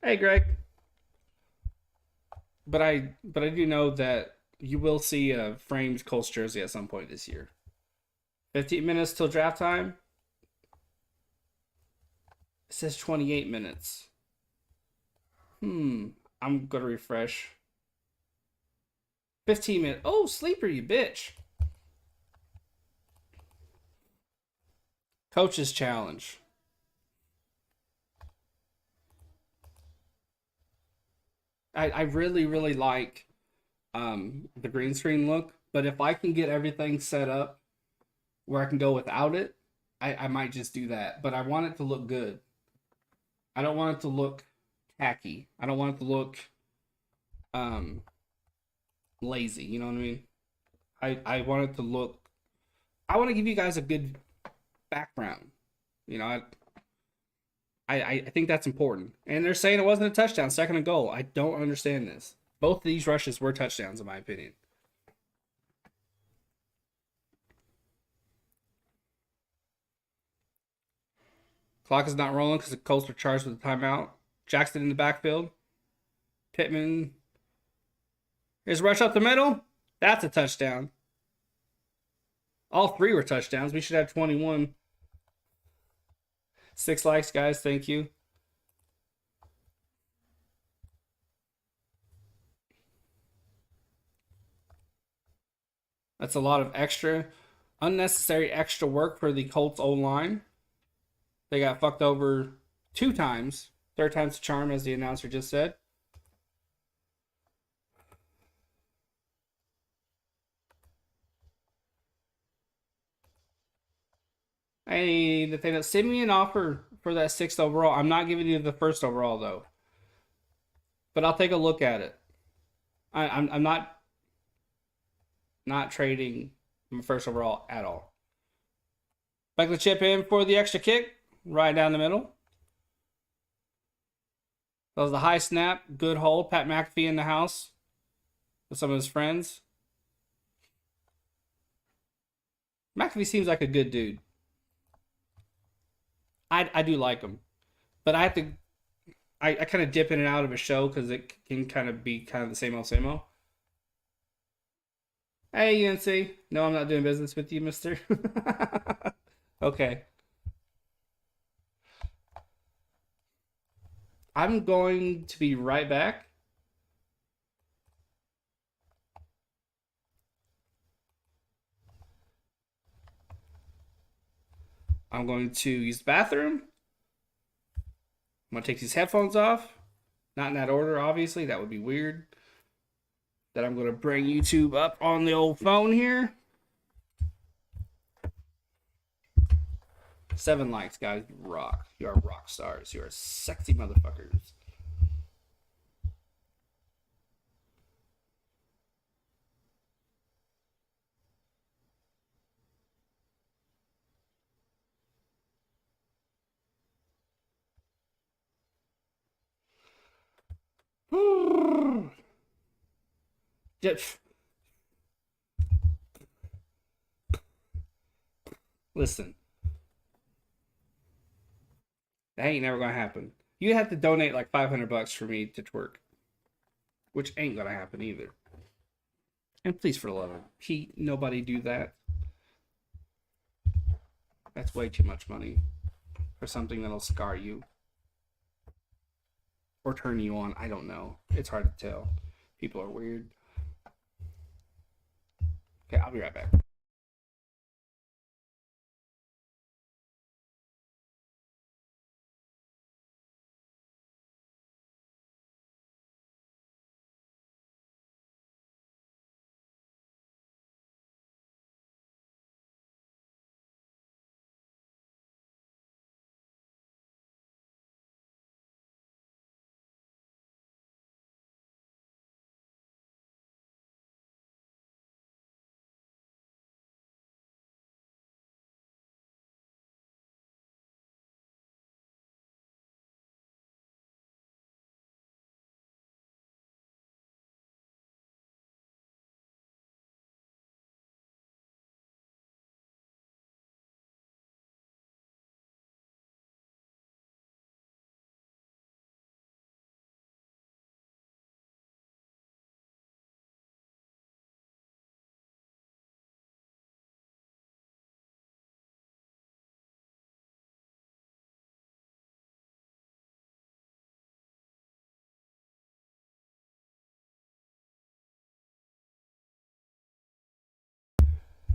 Hey Greg. But I do know that you will see a framed Colts jersey at some point this year. 15 minutes till draft time. It says 28 minutes. I'm gonna refresh. 15 minutes. Oh, sleeper, you bitch. Coach's challenge. I really like the green screen look, but if I can get everything set up where I can go without it, I might just do that. But I want it to look good. I don't want it to look tacky. I don't want it to look lazy, you know what I mean? I want it to look, I want to give you guys a good background. You know, I think that's important. And they're saying it wasn't a touchdown, second and goal. I don't understand this. Both of these rushes were touchdowns, in my opinion. Clock is not rolling because the Colts are charged with a timeout. Jackson in the backfield. Pittman. Here's a rush up the middle. That's a touchdown. All three were touchdowns. We should have 21. 6 likes, guys. Thank you. That's a lot of unnecessary extra work for the Colts O-line. They got fucked over 2 times. Third time's the charm, as the announcer just said. Hey, Nathaniel, send me an offer for that 6th overall. I'm not giving you the 1st overall, though. But I'll take a look at it. I'm not trading my 1st overall at all. Back to chip in for the extra kick. Right down the middle. That was the high snap. Good hold. Pat McAfee in the house with some of his friends. McAfee seems like a good dude. I do like him. But I have to... I kind of dip in and out of a show because it can kind of be kind of the same old, same old. Hey, UNC. No, I'm not doing business with you, mister. Okay. I'm going to be right back. I'm going to use the bathroom. I'm going to take these headphones off. Not in that order, obviously. That would be weird. Then I'm going to bring YouTube up on the old phone here. 7 likes, guys. You rock. You are rock stars. You are sexy motherfuckers. Listen, that ain't never gonna happen. You have to donate like $500 for me to twerk, which ain't gonna happen either. And please, for the love of Pete, nobody do that. That's way too much money for something that'll scar you or turn you on. I don't know. It's hard to tell. People are weird. Okay, I'll be right back.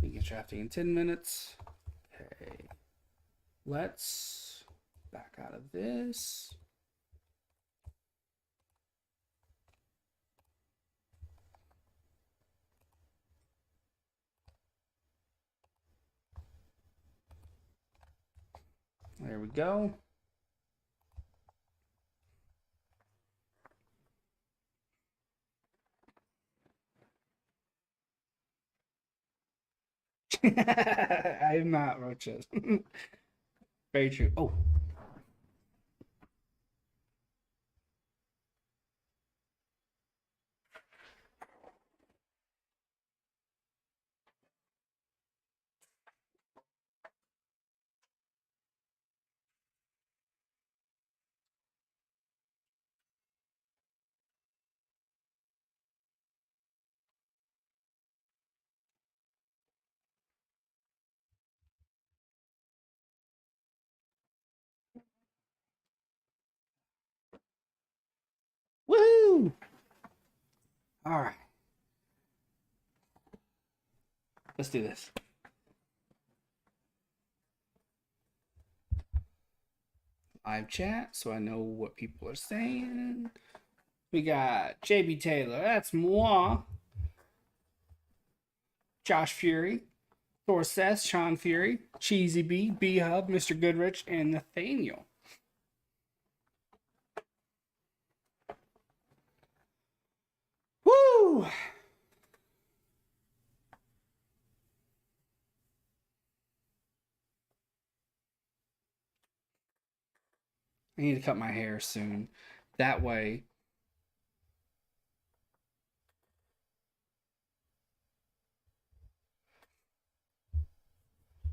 We get drafting in 10 minutes. Okay. Let's back out of this. There we go. I am not roaches. Very true. Oh. Woo! All right. Let's do this. live chat so I know what people are saying. We got JB Taylor, that's moi. Josh Fury, Thor Seth, Sean Fury, Cheesy B, B Hub, Mr. Goodrich, and Nathaniel. Woo! I need to cut my hair soon. That way,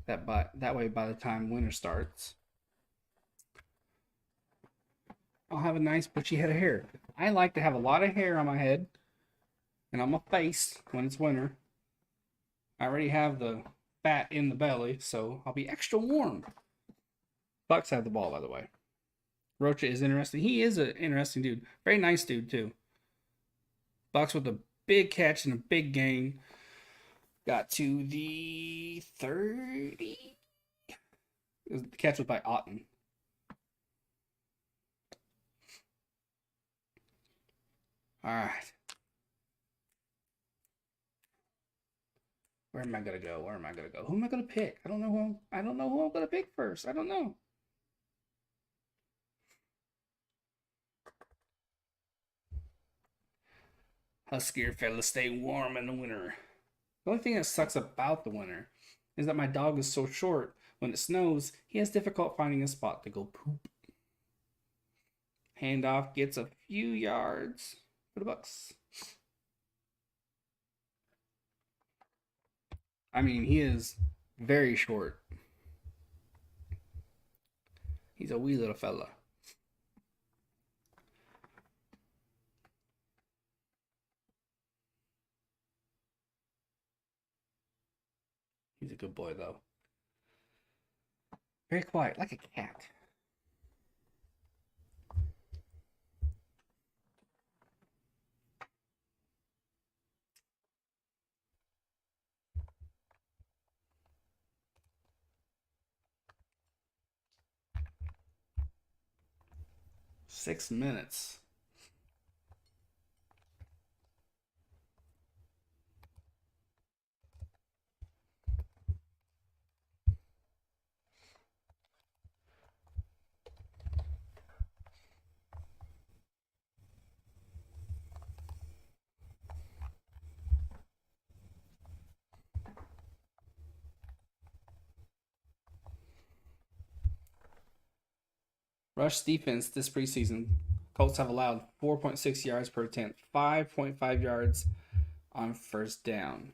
that way by the time winter starts, I'll have a nice bushy head of hair. I like to have a lot of hair on my head and on my face when it's winter. I already have the fat in the belly, so I'll be extra warm. Bucs have the ball, by the way. Rocha is interesting. He is an interesting dude. Very nice dude, too. Bucs with a big catch and a big gain. Got to the 30. The catch was by Otten. All right. Where am I gonna go? Where am I gonna go? Who am I gonna pick? I don't know who I'm gonna pick first. I don't know. Huskier fellas stay warm in the winter. The only thing that sucks about the winter is that my dog is so short. When it snows, he has difficult finding a spot to go poop. Handoff gets a few yards for the Bucs. I mean, he is very short. He's a wee little fella. He's a good boy, though. Very quiet, like a cat. Six minutes. Rush defense this preseason. Colts have allowed 4.6 yards per attempt, 5.5 yards on first down.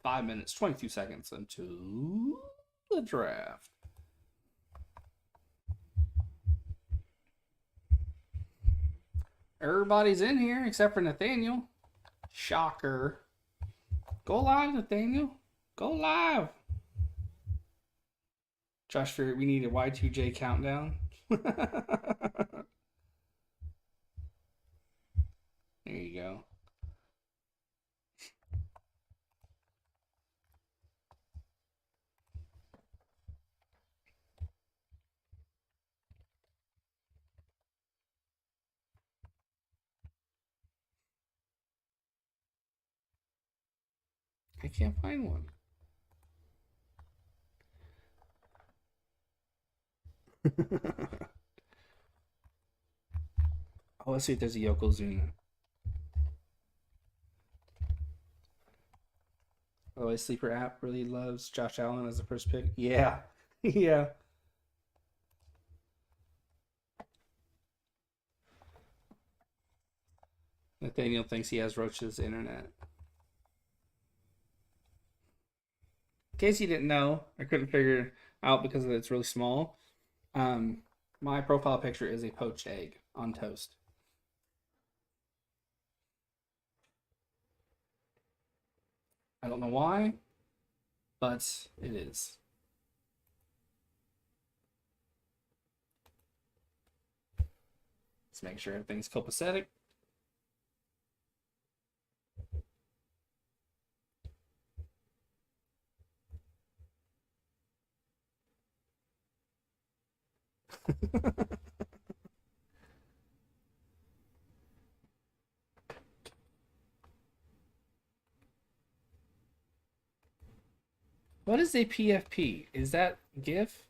Five minutes, 22 seconds into the draft. Everybody's in here except for Nathaniel. Shocker. Go live, Nathaniel. Go live. Josh Fury, we need a Y2J countdown. There you go. I can't find one. Oh, let's see if there's a Yokozuna. Oh, a sleeper app really loves Josh Allen as the first pick. Yeah. Yeah. Nathaniel thinks he has Roach's internet. In case you didn't know, I couldn't figure it out because it's really small. My profile picture is a poached egg on toast. I don't know why, but it is. Let's make sure everything's copacetic. What is a PFP? Is that GIF?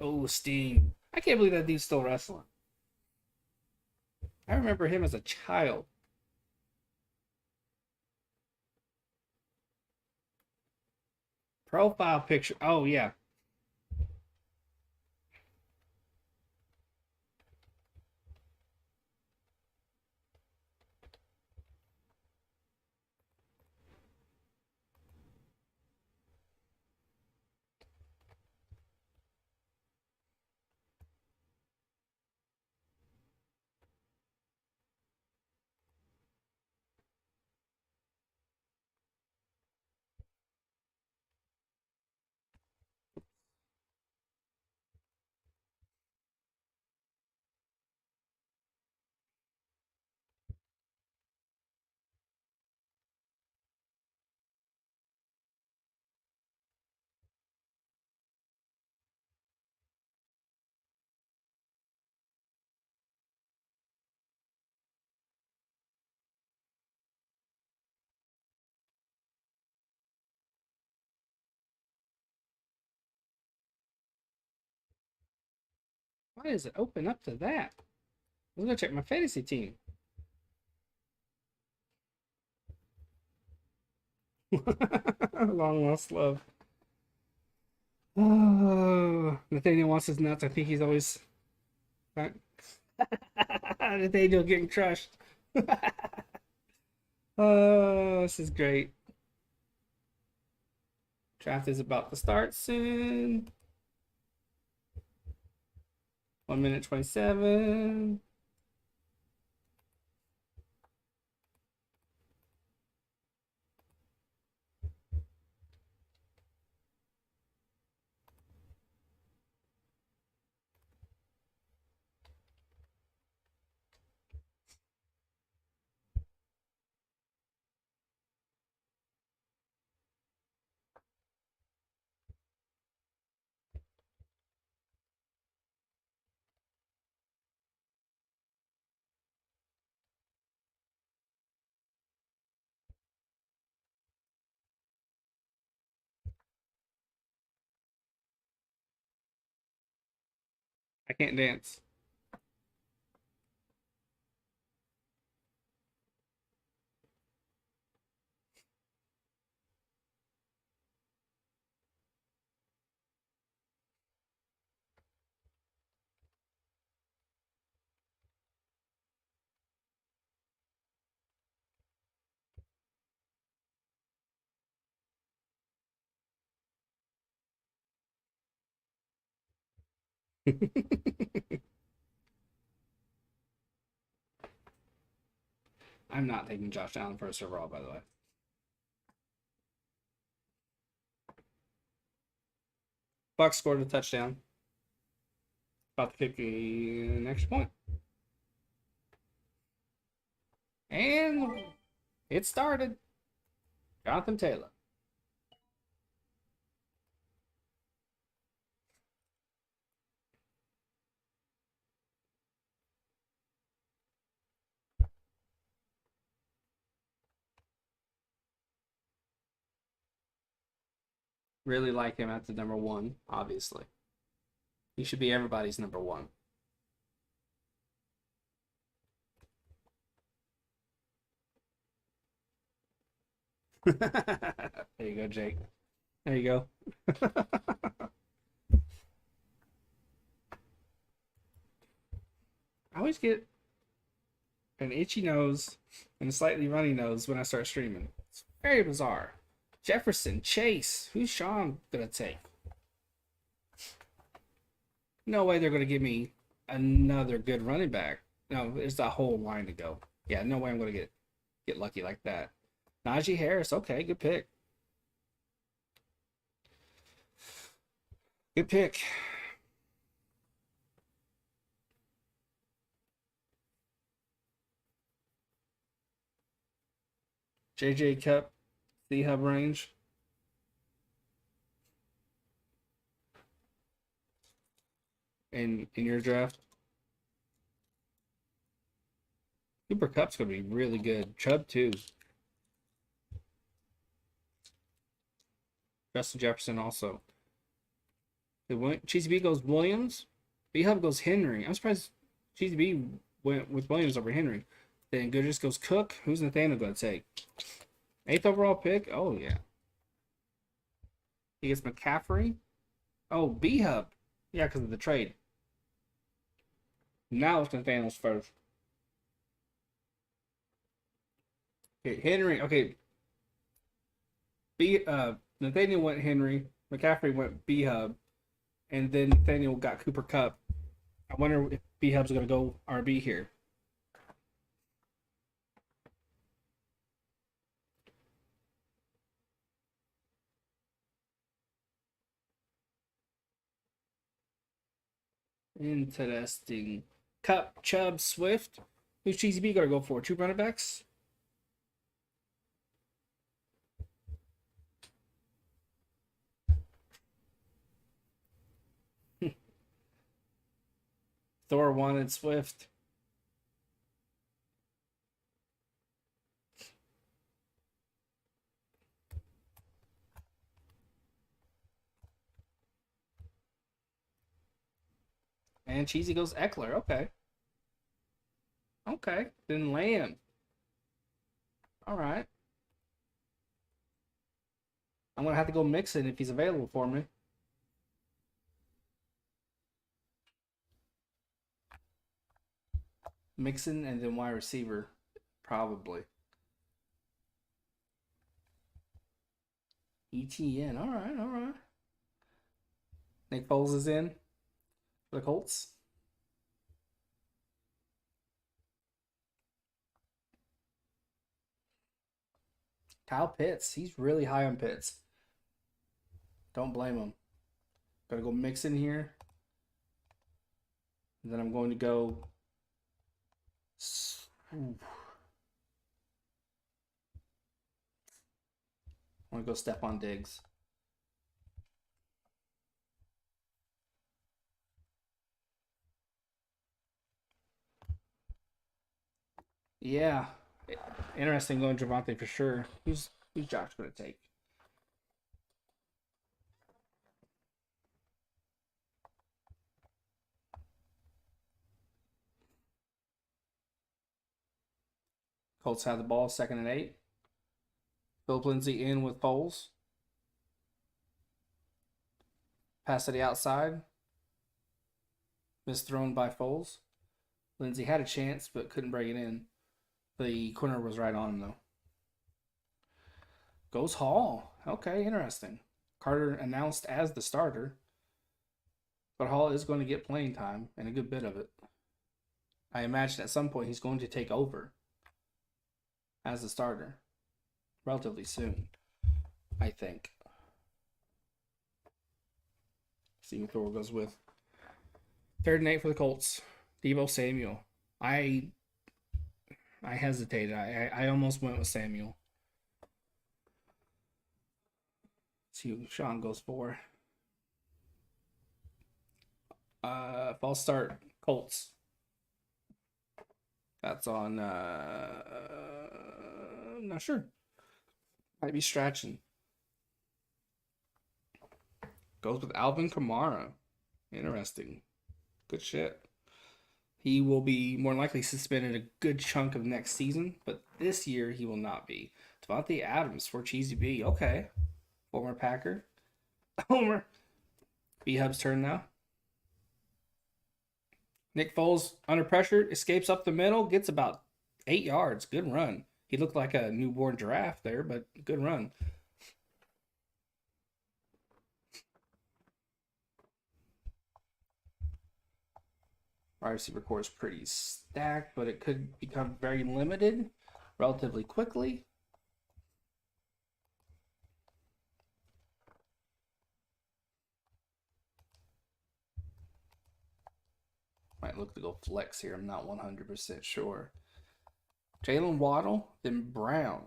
Oh, Sting. I can't believe that dude's still wrestling. I remember him as a child. Profile picture. Oh, yeah. Why does it open up to that? I'm gonna check my fantasy team. Long lost love. Oh, Nathaniel wants his nuts. I think he's always Nathaniel getting crushed. Oh, this is great. Draft is about to start soon. 1 minute 27. I can't dance. I'm not taking Josh Allen first overall, by the way. Bucs scored a touchdown. About to kick an extra point. And it started. Jonathan Taylor. Really like him at the number one, obviously. He should be everybody's number one. There you go, Jake. There you go. I always get an itchy nose and a slightly runny nose when I start streaming. It's very bizarre. Jefferson, Chase. Who's Sean gonna take? No way they're gonna give me another good running back. No, there's a whole line to go. Yeah, no way I'm gonna get lucky like that. Najee Harris, okay, good pick. Good pick. JJ Cup, the hub range. In your draft. Cooper Cup's gonna be really good. Chubb too. Justin Jefferson also. Cheesy B goes Williams. B Hub goes Henry. I'm surprised Cheesy B went with Williams over Henry. Then Goodrich goes Cook. Who's Nathaniel gonna take? 8th overall pick. Oh yeah. He gets McCaffrey. Oh, B Hub. Yeah, because of the trade. Now it's Nathaniel's first. Okay, Henry. Okay. Nathaniel went Henry. McCaffrey went B Hub. And then Nathaniel got Cooper Cup. I wonder if B Hub's gonna go RB here. Interesting. Cup, Chubb, Swift. Who's Cheesy B gonna go for? 2 running backs? Thor wanted Swift. And Cheesy goes Eckler. Okay. Okay. Then Lamb. All right. I'm going to have to go Mixon if he's available for me. Mixon and then wide receiver. Probably. ETN. All right. All right. Nick Foles is in for the Colts. Kyle Pitts. He's really high on Pitts. Don't blame him. Gotta go Mixon here. And then I'm going to go. Ooh. I'm going to go Stephon Diggs. Yeah. Interesting going Javonte for sure. Who's Josh going to take? Colts have the ball, 2nd and 8. Philip Lindsay in with Foles. Pass to the outside. Misthrown by Foles. Lindsay had a chance but couldn't break it in. The corner was right on him though. Goes Hall. Okay, interesting. Carter announced as the starter. But Hall is going to get playing time and a good bit of it. I imagine at some point he's going to take over as the starter relatively soon, I think. See who Thor goes with. 3rd and 8 for the Colts. Deebo Samuel. I hesitated. I almost went with Samuel. See who Sean goes for. False start. Colts. That's on. I'm not sure. Might be stretching. Goes with Alvin Kamara. Interesting. Good shit. He will be more likely suspended a good chunk of next season, but this year he will not be. Devontae Adams for Cheesy B. Okay. Former Packer. Homer. B-Hub's turn now. Nick Foles under pressure, escapes up the middle, gets about 8 yards. Good run. He looked like a newborn giraffe there, but good run. Wide receiver core is pretty stacked, but it could become very limited relatively quickly. Might look to go flex here. I'm not 100% sure. Jalen Waddle, then Brown.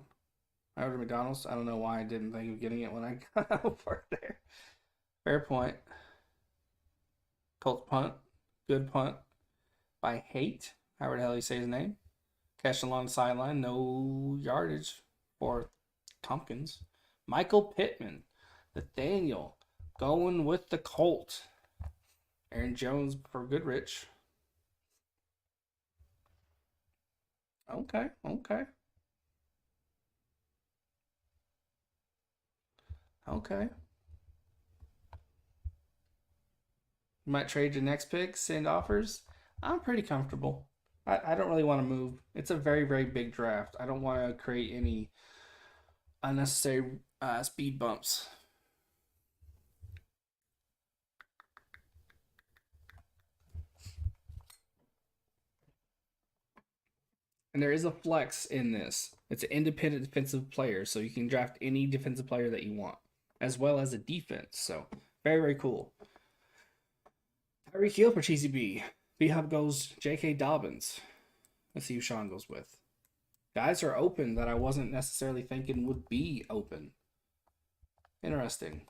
I ordered McDonald's. I don't know why I didn't think of getting it when I got over there. Fair point. Colts punt. Good punt by Hate. However the hell you say his name. Catch along the sideline. No yardage for Tompkins. Michael Pittman. Nathaniel going with the Colts. Aaron Jones for Goodrich. Okay. You might trade your next pick, send offers. I'm pretty comfortable. I don't really want to move. It's a very, very big draft. I don't want to create any unnecessary speed bumps. And there is a flex in this. It's an independent defensive player, so you can draft any defensive player that you want, as well as a defense. So very, very cool. Tyreek Hill for Cheesy B. B-Hub goes J.K. Dobbins. Let's see who Sean goes with. Guys are open that I wasn't necessarily thinking would be open. Interesting.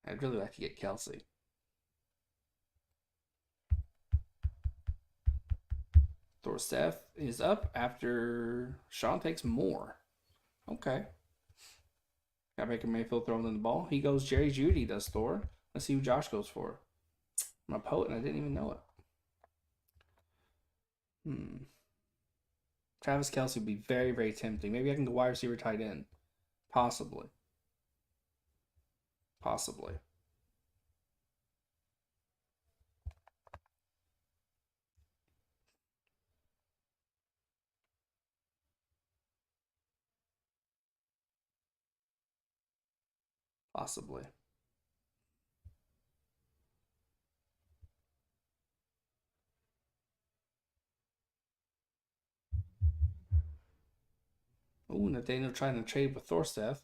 I'd really like to get Kelsey. Thorstef is up after Sean takes more. Okay. Got Baker Mayfield throwing in the ball. He goes Jerry Jeudy, does Thor. Let's see who Josh goes for. I'm a poet and I didn't even know it. Travis Kelsey would be very, very tempting. Maybe I can go wide receiver tight end. Possibly. Ooh, Nathaniel trying to trade with Thorstef.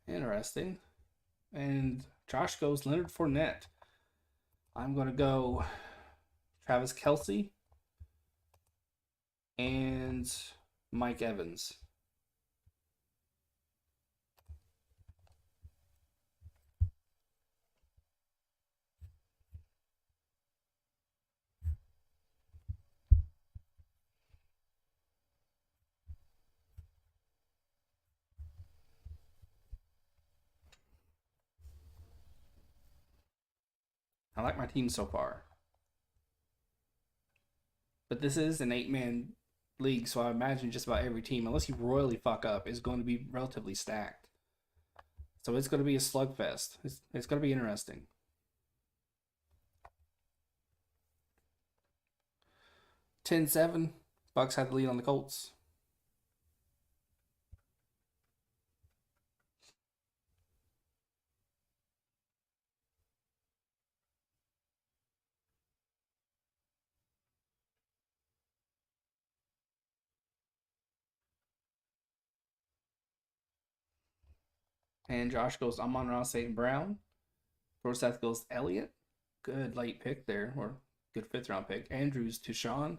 Interesting. And Josh goes Leonard Fournette. I'm going to go Travis Kelsey and Mike Evans. I like my team so far. But this is an 8-man league, so I imagine just about every team, unless you royally fuck up, is going to be relatively stacked. So it's going to be a slugfest. It's going to be interesting. 10-7. Bucs had the lead on the Colts. And Josh goes Amon-Ra St. Brown. Forsyth goes Elliott. Good late pick there, or good 5th round pick. Andrews to Sean.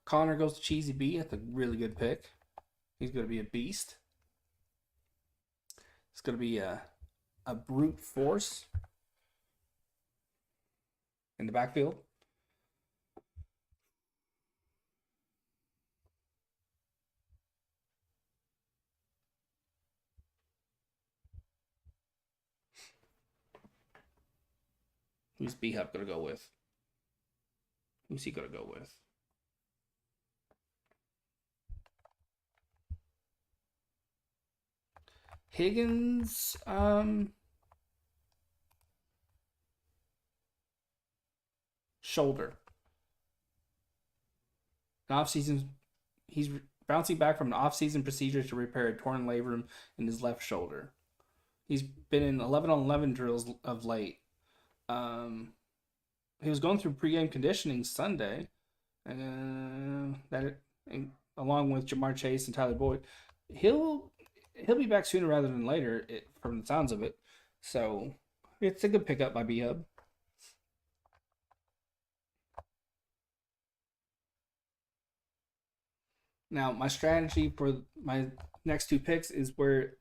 Connor goes to Cheesy B. That's a really good pick. He's going to be a beast. It's going to be a brute force in the backfield. Who's B-Hub going to go with? Who's he going to go with? Higgins, shoulder. An off-season, he's bouncing back from an off-season procedure to repair a torn labrum in his left shoulder. He's been in 11 on 11 drills of late. He was going through pregame conditioning Sunday, along with Jamar Chase and Tyler Boyd. He'll be back sooner rather than later, from the sounds of it. So it's a good pickup by B-Hub. Now, my strategy for my next two picks is where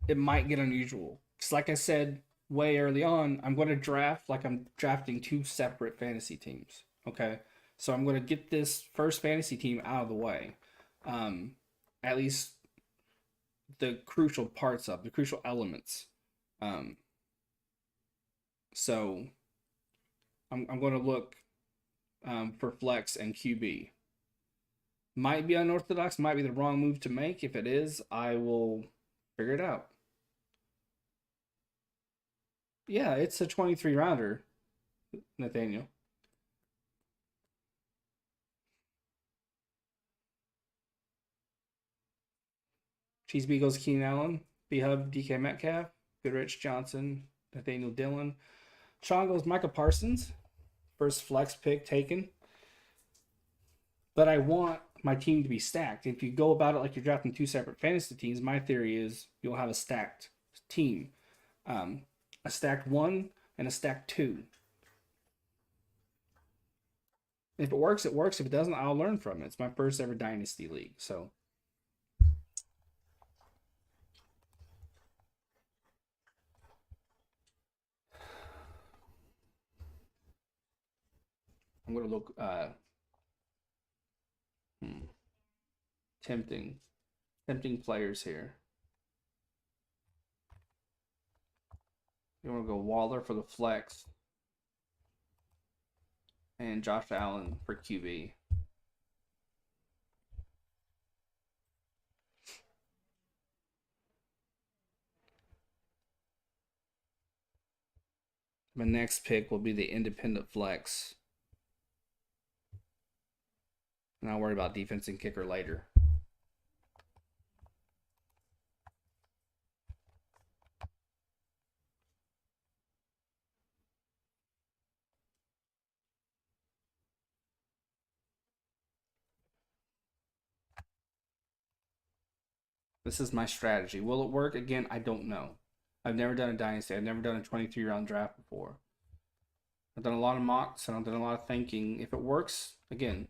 it might get unusual. Because, like I said way early on, I'm going to draft like I'm drafting two separate fantasy teams. Okay? So I'm going to get this first fantasy team out of the way. At least the crucial parts of the crucial elements. So I'm going to look for flex and QB. Might be unorthodox, might be the wrong move to make. If it is, I will figure it out. Yeah, it's a 23 rounder, Nathaniel. Cheese Beagles, Keenan Allen, B Hub, DK Metcalf, Goodrich Johnson, Nathaniel Dillon. Sean goes Micah Parsons, first flex pick taken. But I want my team to be stacked. If you go about it like you're drafting two separate fantasy teams, my theory is you'll have a stacked team. A stacked 1 and a stacked 2. If it works, it works. If it doesn't, I'll learn from it. It's my first ever Dynasty League. So I'm going to look tempting players here. You want to go Waller for the flex and Josh Allen for QB. My next pick will be the independent flex. And I'll worry about defense and kicker later. This is my strategy. Will it work? Again, I don't know. I've never done a dynasty. I've never done a 23-round draft before. I've done a lot of mocks and I've done a lot of thinking. If it works, again,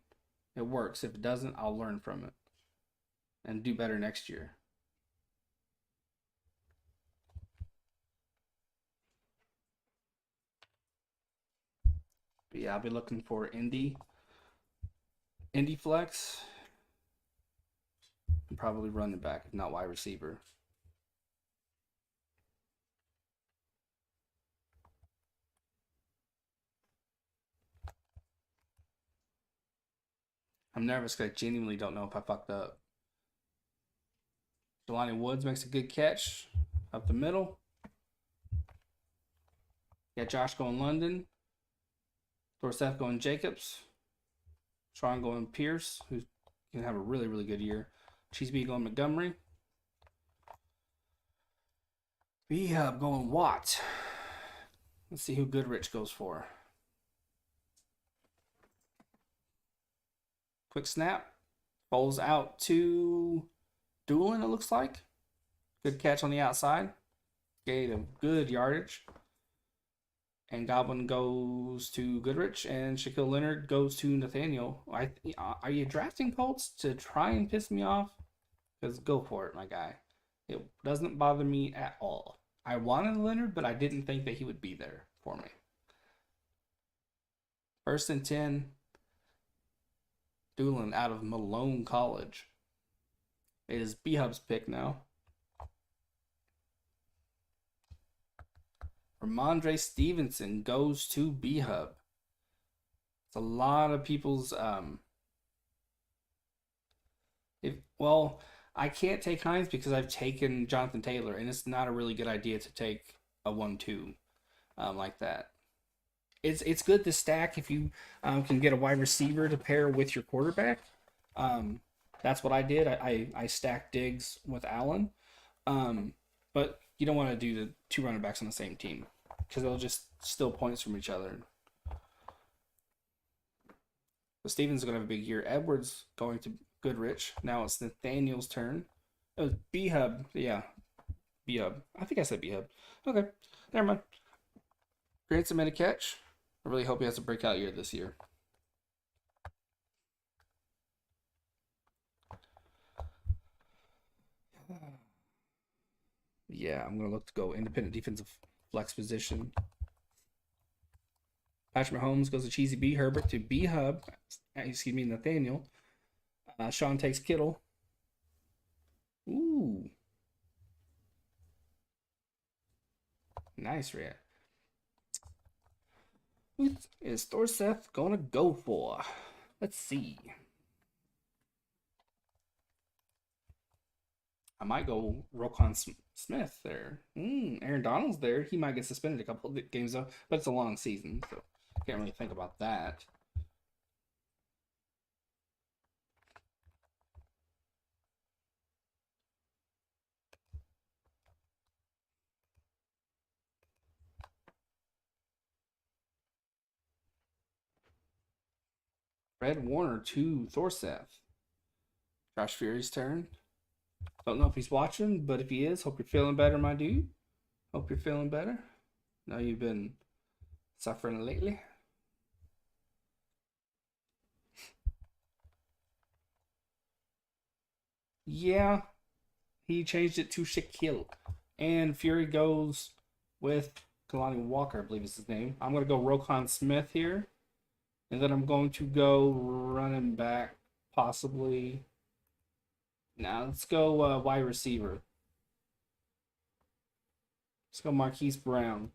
it works. If it doesn't, I'll learn from it and do better next year. But yeah, I'll be looking for Indy flex. And probably running back, if not wide receiver. I'm nervous because I genuinely don't know if I fucked up. Jelani Woods makes a good catch up the middle. Got Josh going London. Dorsett going Jacobs. Sean going Pierce, who's going to have a really, really good year. Cheeseby going Montgomery. B-Hub going Watt. Let's see who Goodrich goes for. Quick snap. Bowls out to Doolin, it looks like. Good catch on the outside. Gave him good yardage. And Goblin goes to Goodrich, and Shaquille Leonard goes to Nathaniel. Are you drafting Colts to try and piss me off? Because go for it, my guy. It doesn't bother me at all. I wanted Leonard, but I didn't think that he would be there for me. 1st and 10. Doolin out of Malone College. It is B-Hub's pick now. Ramondre Stevenson goes to B-Hub. It's a lot of people's I can't take Hines because I've taken Jonathan Taylor, and it's not a really good idea to take a 1-2 like that. It's good to stack if you can get a wide receiver to pair with your quarterback. Um, that's what I did. I stacked Diggs with Allen, but you don't want to do the two running backs on the same team because they'll just steal points from each other. But Stevens is going to have a big year. Edwards going to Goodrich. Now it's Nathaniel's turn. Oh, B Hub. Yeah, B Hub. I think I said B Hub. Okay, never mind. Grant's made a catch. I really hope he has a breakout year this year. Yeah, I'm going to look to go independent defensive flex position. Patrick Mahomes goes to Cheesy B. Herbert to B Hub. Excuse me, Nathaniel. Sean takes Kittle. Ooh. Nice, Red. Who is Thorseth going to go for? Let's see. I might go Roquan Smith there. Aaron Donald's there. He might get suspended a couple of games though, but it's a long season, so can't really think about that. Fred Warner to Thorseth. Josh Fury's turn. Don't know if he's watching, but if he is, hope you're feeling better, my dude. Hope you're feeling better. Know you've been suffering lately. Yeah, he changed it to Shaquille. And Fury goes with Kalani Walker, I believe is his name. I'm going to go Roquan Smith here. And then I'm going to go running back, possibly. Now, let's go wide receiver. Let's go Marquise Brown.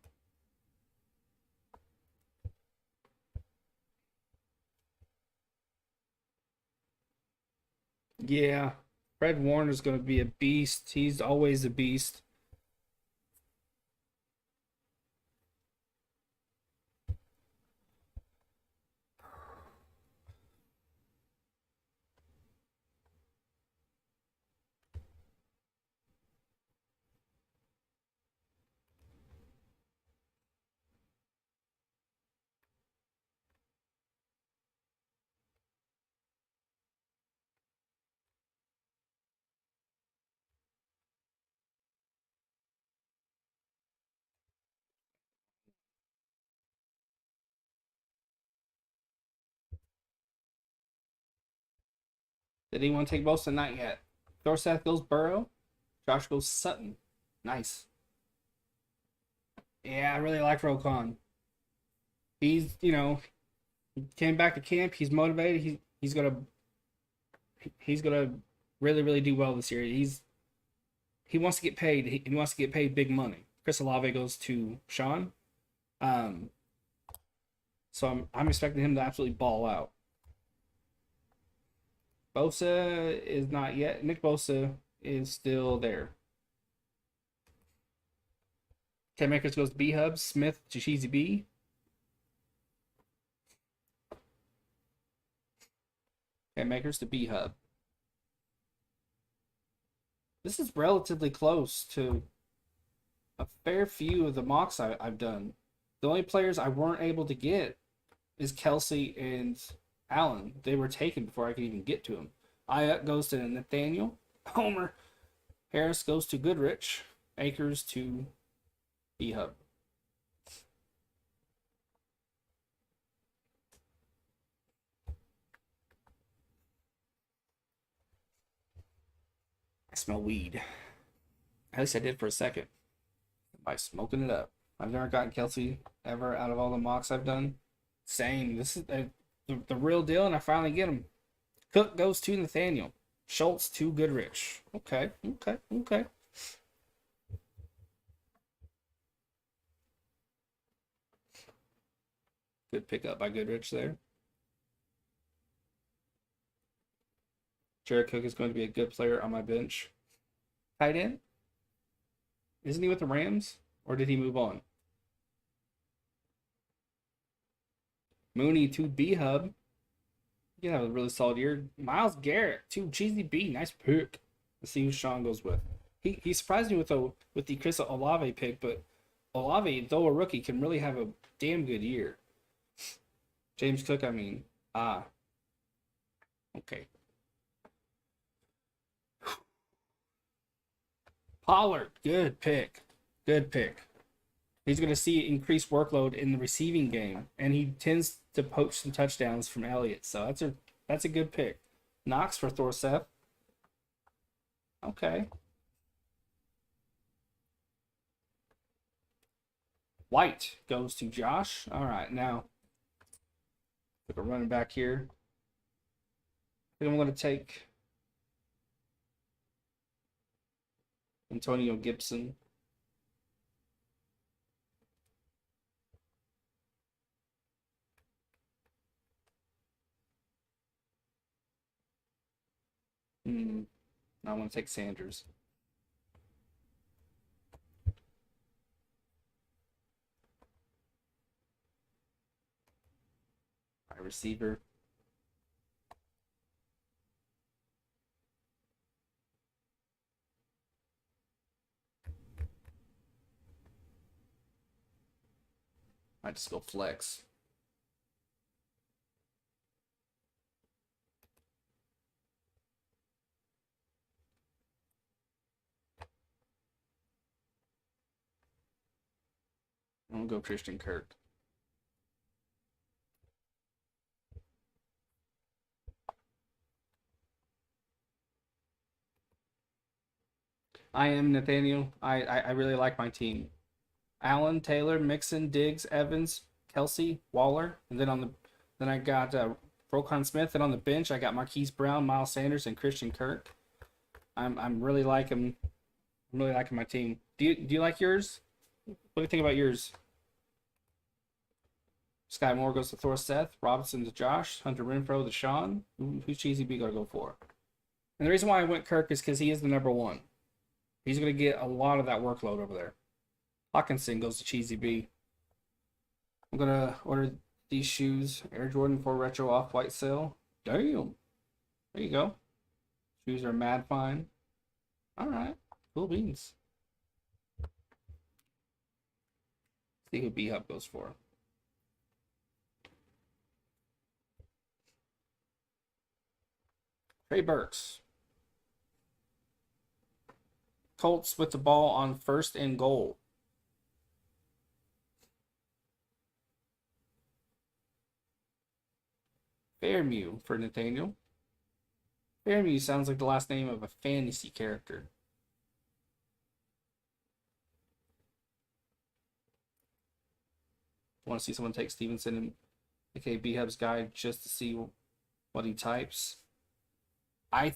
Yeah, Fred Warner's going to be a beast. He's always a beast. Did anyone take Bosa? Not yet. Dorseth goes Burrow. Josh goes Sutton. Nice. Yeah, I really like Roquan. He's, he came back to camp. He's motivated. He's gonna really really do well this year. He wants to get paid. He wants to get paid big money. Chris Olave goes to Sean. Um, so I'm expecting him to absolutely ball out. Bosa is not yet. Nick Bosa is still there. Cam Akers goes to B Hub. Smith to Cheesy B. Cam Akers to B Hub. This is relatively close to a fair few of the mocks I've done. The only players I weren't able to get is Kelsey and Allen. They were taken before I could even get to them. Ayuk goes to Nathaniel. Homer. Harris goes to Goodrich. Akers to B Hub. I smell weed. At least I did for a second. By smoking it up. I've never gotten Kelsey ever out of all the mocks I've done. Same. This is the real deal, and I finally get him. Cook goes to Nathaniel. Schultz to Goodrich. Okay. Good pickup by Goodrich there. Jared Cook is going to be a good player on my bench. Tight end? Isn't he with the Rams? Or did he move on? Mooney to B Hub. You have a really solid year. Miles Garrett to Cheesy B. Nice pick. Let's see who Sean goes with. He surprised me with the Chris Olave pick, but Olave, though a rookie, can really have a damn good year. James Cook, I mean, okay. Pollard, good pick. Good pick. He's going to see increased workload in the receiving game, and he tends to poach some touchdowns from Elliott. So that's a good pick. Knox for Thorseth. Okay. White goes to Josh. All right, now put a running back here. I think I'm going to take Antonio Gibson. I want to take Sanders. All right, receiver. I just go flex. I'm gonna go Christian Kirk. I am Nathaniel. I really like my team. Allen, Taylor, Mixon, Diggs, Evans, Kelsey, Waller, and then I got Roquan Smith, and on the bench I got Marquise Brown, Miles Sanders, and Christian Kirk. I'm really liking my team. Do you like yours? What do you think about yours? Sky Moore goes to Thor Seth, Robinson to Josh, Hunter Renfro to Sean. Who's Cheesy B gonna go for? And the reason why I went Kirk is because he is the number one. He's gonna get a lot of that workload over there. Hawkinson goes to Cheesy B. I'm gonna order these shoes. Air Jordan 4 Retro Off-White sale. Damn. There you go. Shoes are mad fine. Alright. Cool beans. See who B-Hub goes for. Trey Burks. Colts with the ball on 1st and goal. Fairmew for Nathaniel. Fairmew sounds like the last name of a fantasy character. Want to see someone take Stevenson and aka B-Hub's guide just to see what he types? I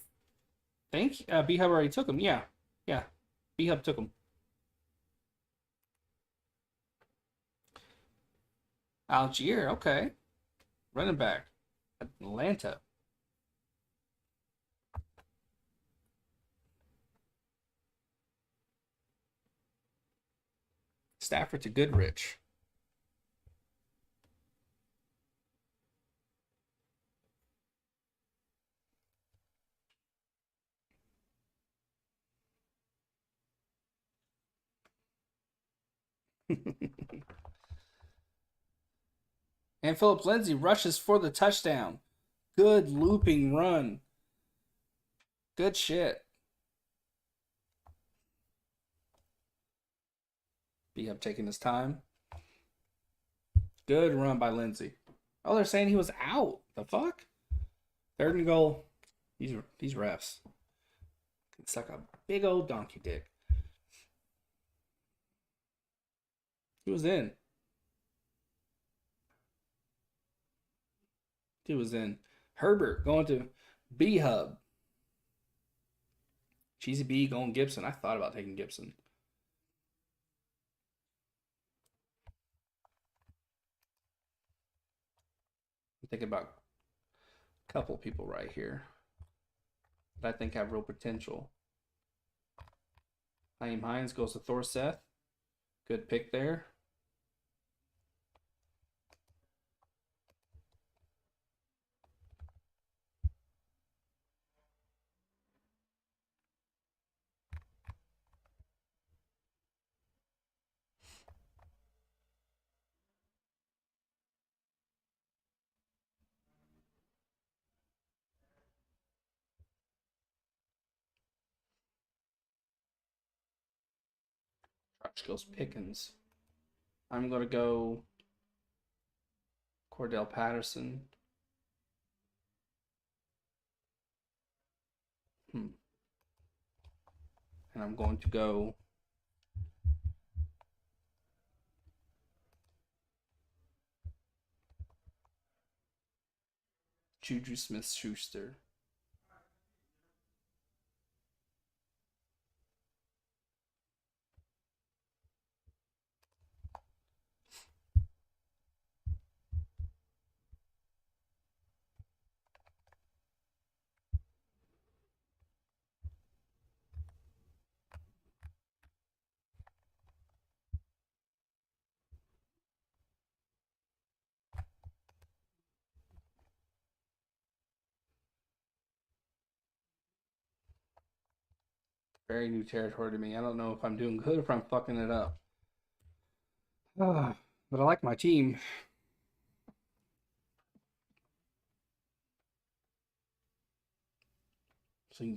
think B-Hub already took him. Yeah. B-Hub took him. Algier, okay. Running back. Atlanta. Stafford to Goodrich. And Philip Lindsay rushes for the touchdown. Good looping run. Good shit. B-Hub taking his time. Good run by Lindsay. Oh, they're saying he was out. The fuck? 3rd and goal. These refs can suck a big old donkey dick. He was in. He was in. Herbert going to B-Hub. Cheesy B going Gibson. I thought about taking Gibson. I'm thinking about a couple people right here that I think have real potential. Naeem Hines goes to Thor Seth. Good pick there. Rush goes Pickens. I'm going to go Cordell Patterson. And I'm going to go Juju Smith-Schuster. Very new territory to me. I don't know if I'm doing good or if I'm fucking it up. But I like my team. So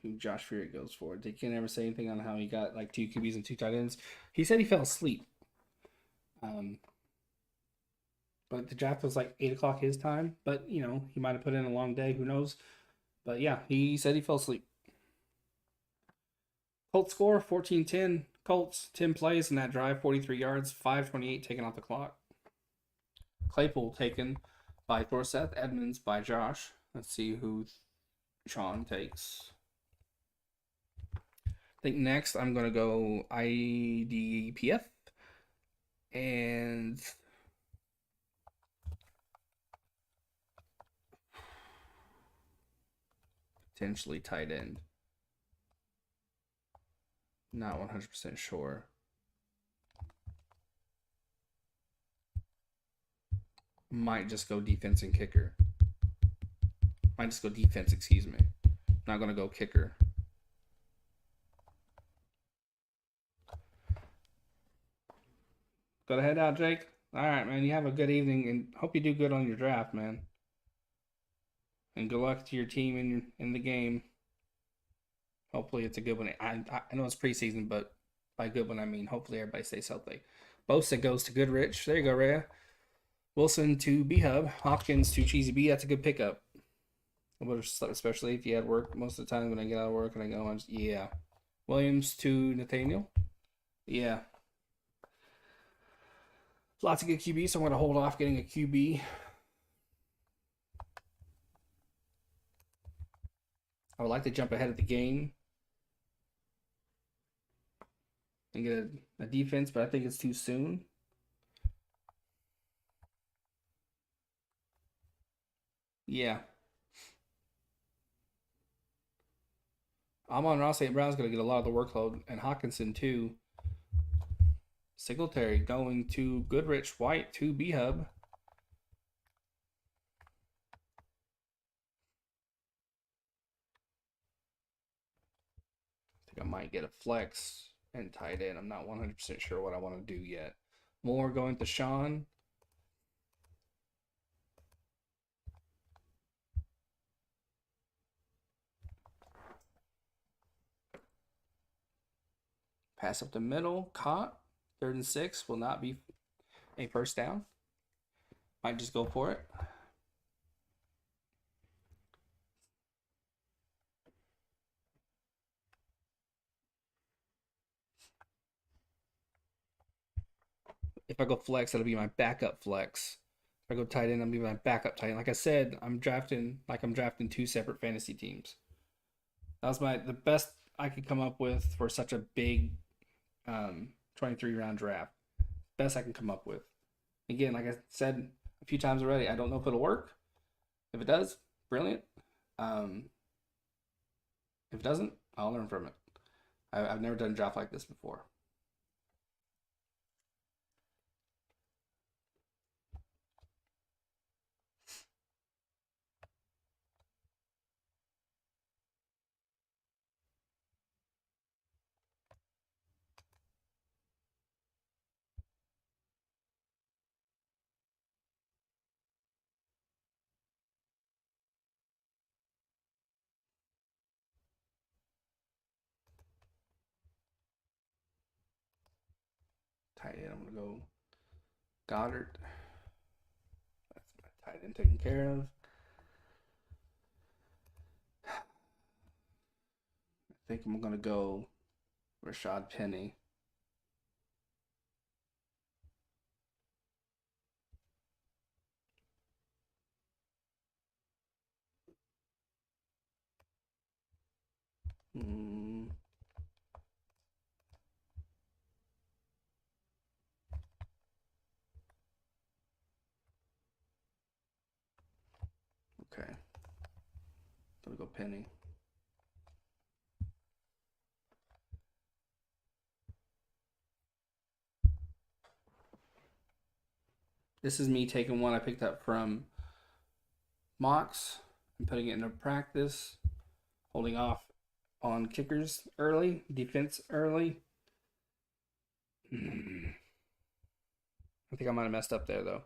who Josh Fury goes for. They can't ever say anything on how he got like 2 QBs and 2 tight ends. He said he fell asleep. But the draft was like 8 o'clock his time. But, you know, he might have put in a long day. Who knows? But yeah, he said he fell asleep. Colts score 14-10. Colts 10 plays in that drive, 43 yards, 5:28 taken off the clock. Claypool taken by Thorseth, Edmonds by Josh. Let's see who Sean takes. I think next I'm going to go IDPF and potentially tight end. Not 100% sure. Might just go defense and kicker. Might just go defense, excuse me. Not going to go kicker. Go to head out, Jake. All right, man. You have a good evening and hope you do good on your draft, man. And good luck to your team in the game. Hopefully it's a good one. I know it's preseason, but by good one I mean hopefully everybody stays healthy. Bosa goes to Goodrich. There you go, Rhea. Wilson to B-Hub. Hopkins to Cheesy B. That's a good pickup. Especially if you had work most of the time when I get out of work and I go on. Yeah. Williams to Nathaniel. Yeah. Lots of good QB, so I'm going to hold off getting a QB. I would like to jump ahead of the game and get a defense, but I think it's too soon. Yeah. Amon-Ra St. Brown's going to get a lot of the workload, and Hawkinson too. Singletary going to Goodrich, White to B-Hub. I think I might get a flex and tight end. I'm not 100% sure what I want to do yet. Moore going to Sean. Pass up the middle. Caught. 3rd and 6 will not be a first down. Might just go for it. If I go flex, that'll be my backup flex. If I go tight end, that'll be my backup tight end. Like I said, I'm drafting 2 separate fantasy teams. That was the best I could come up with for such a big 23 round draft. Best I can come up with. Again, like I said a few times already, I don't know if it'll work. If it does, brilliant. If it doesn't, I'll learn from it. I've never done a draft like this before. Tight end, I'm going to go Goddard. That's my tight end taken care of. I think I'm going to go Rashad Penny. Okay. Gonna go Penny. This is me taking one I picked up from Mox and putting it into practice, holding off on kickers early, defense early. I think I might have messed up there though.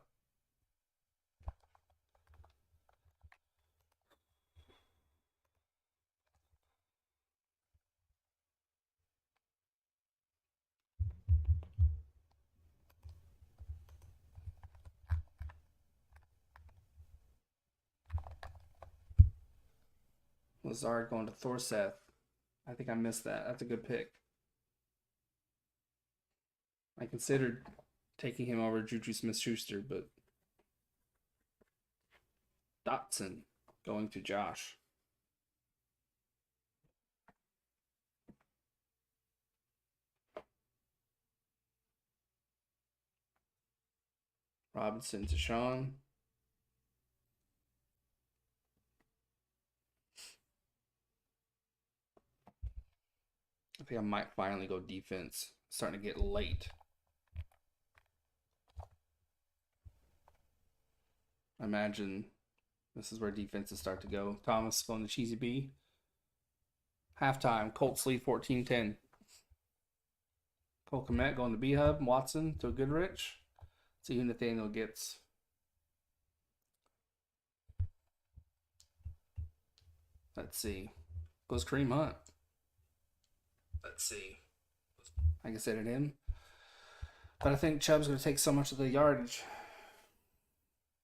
Lazard going to Thorseth. I think I missed that. That's a good pick. I considered taking him over Juju Smith-Schuster, but Dotson going to Josh. Robinson to Sean. I think I might finally go defense. It's starting to get late. I imagine this is where defenses start to go. Thomas going to Cheesy B. Halftime, Colts lead 14-10. Cole Kmet going to B-Hub. Watson to Goodrich. See who Nathaniel gets. Let's see. Goes Kareem Hunt. Let's see. I considered him. But I think Chubb's going to take so much of the yardage.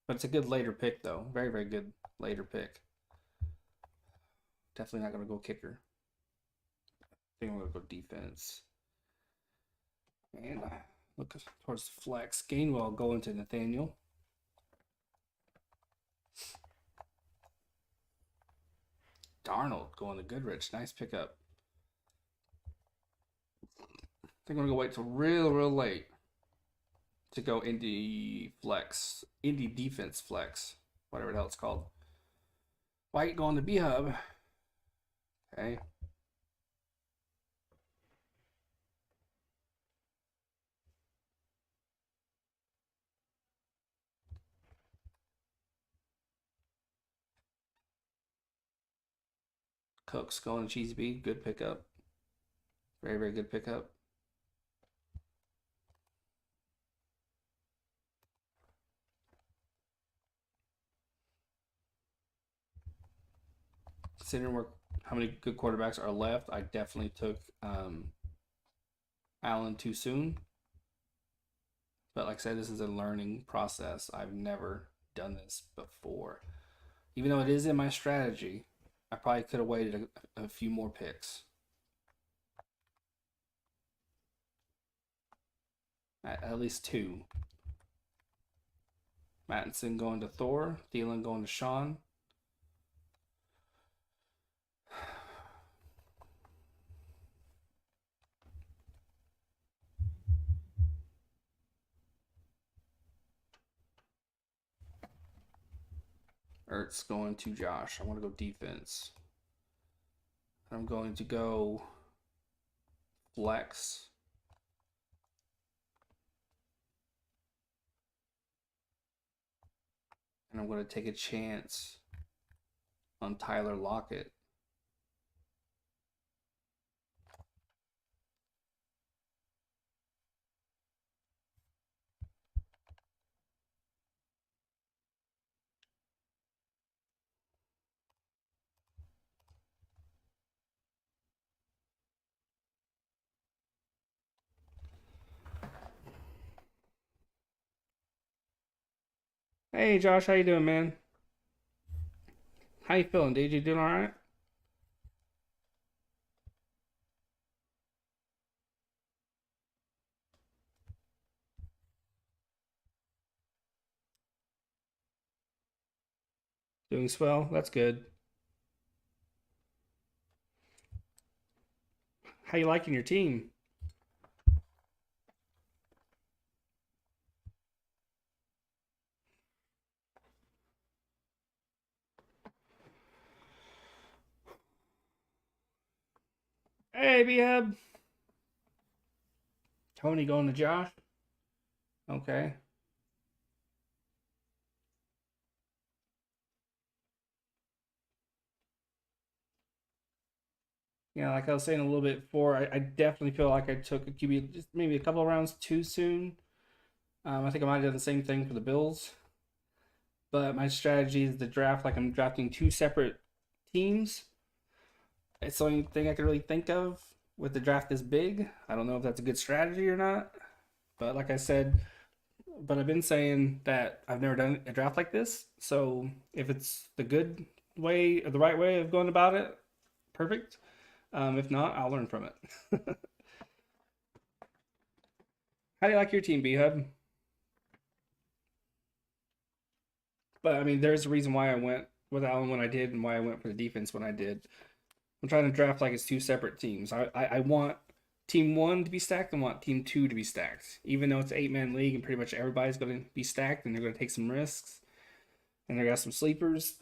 But it's a good later pick, though. Very, very good later pick. Definitely not going to go kicker. I think I'm going to go defense. And look towards the flex. Gainwell going to Nathaniel. Darnold going to Goodrich. Nice pickup. I think I'm going to go wait till real late to go indie flex. Indie defense flex. Whatever the hell it's called. White going to B-Hub. Okay. Cooks going to Cheesy B. Good pickup. Very, very good pickup. Considering how many good quarterbacks are left, I definitely took Allen too soon. But like I said, this is a learning process. I've never done this before. Even though it is in my strategy, I probably could have waited a few more picks. At least two. Mattinson going to Thor. Thielen going to Sean. Ertz going to Josh. I want to go defense. I'm going to go flex. And I'm going to take a chance on Tyler Lockett. Hey Josh, how you doing, man? How you feeling, dude? You doing all right? Doing swell. That's good. How you liking your team? Hey, B-Hub. Tony going to Josh? Okay. Yeah, like I was saying a little bit before, I definitely feel like I took a QB just maybe a couple of rounds too soon. I think I might have done the same thing for the Bills, but my strategy is to draft like I'm drafting two separate teams. It's the only thing I could really think of with the draft this big. I don't know if that's a good strategy or not, but like I said, but I've been saying that I've never done a draft like this. So if it's the good way or the right way of going about it, perfect. If not, I'll learn from it. How do you like your team, B Hub? But I mean, there's a reason why I went with Allen when I did, and why I went for the defense when I did. I'm trying to draft like it's two separate teams. I want team one to be stacked. I want team two to be stacked. Even though it's an 8-man league and pretty much everybody's going to be stacked and they're going to take some risks and they got some sleepers.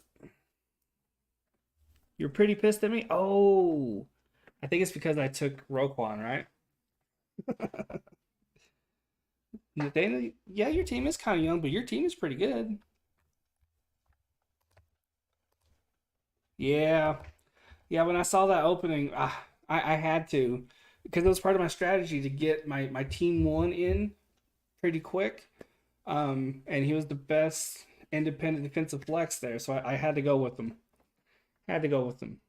You're pretty pissed at me? Oh, I think it's because I took Roquan, right? Nathaniel, yeah, your team is kind of young, but your team is pretty good. Yeah, yeah. When I saw that opening, I had to because it was part of my strategy to get my team one in pretty quick. And he was the best independent defensive flex there, so I had to go with him. Had to go with him.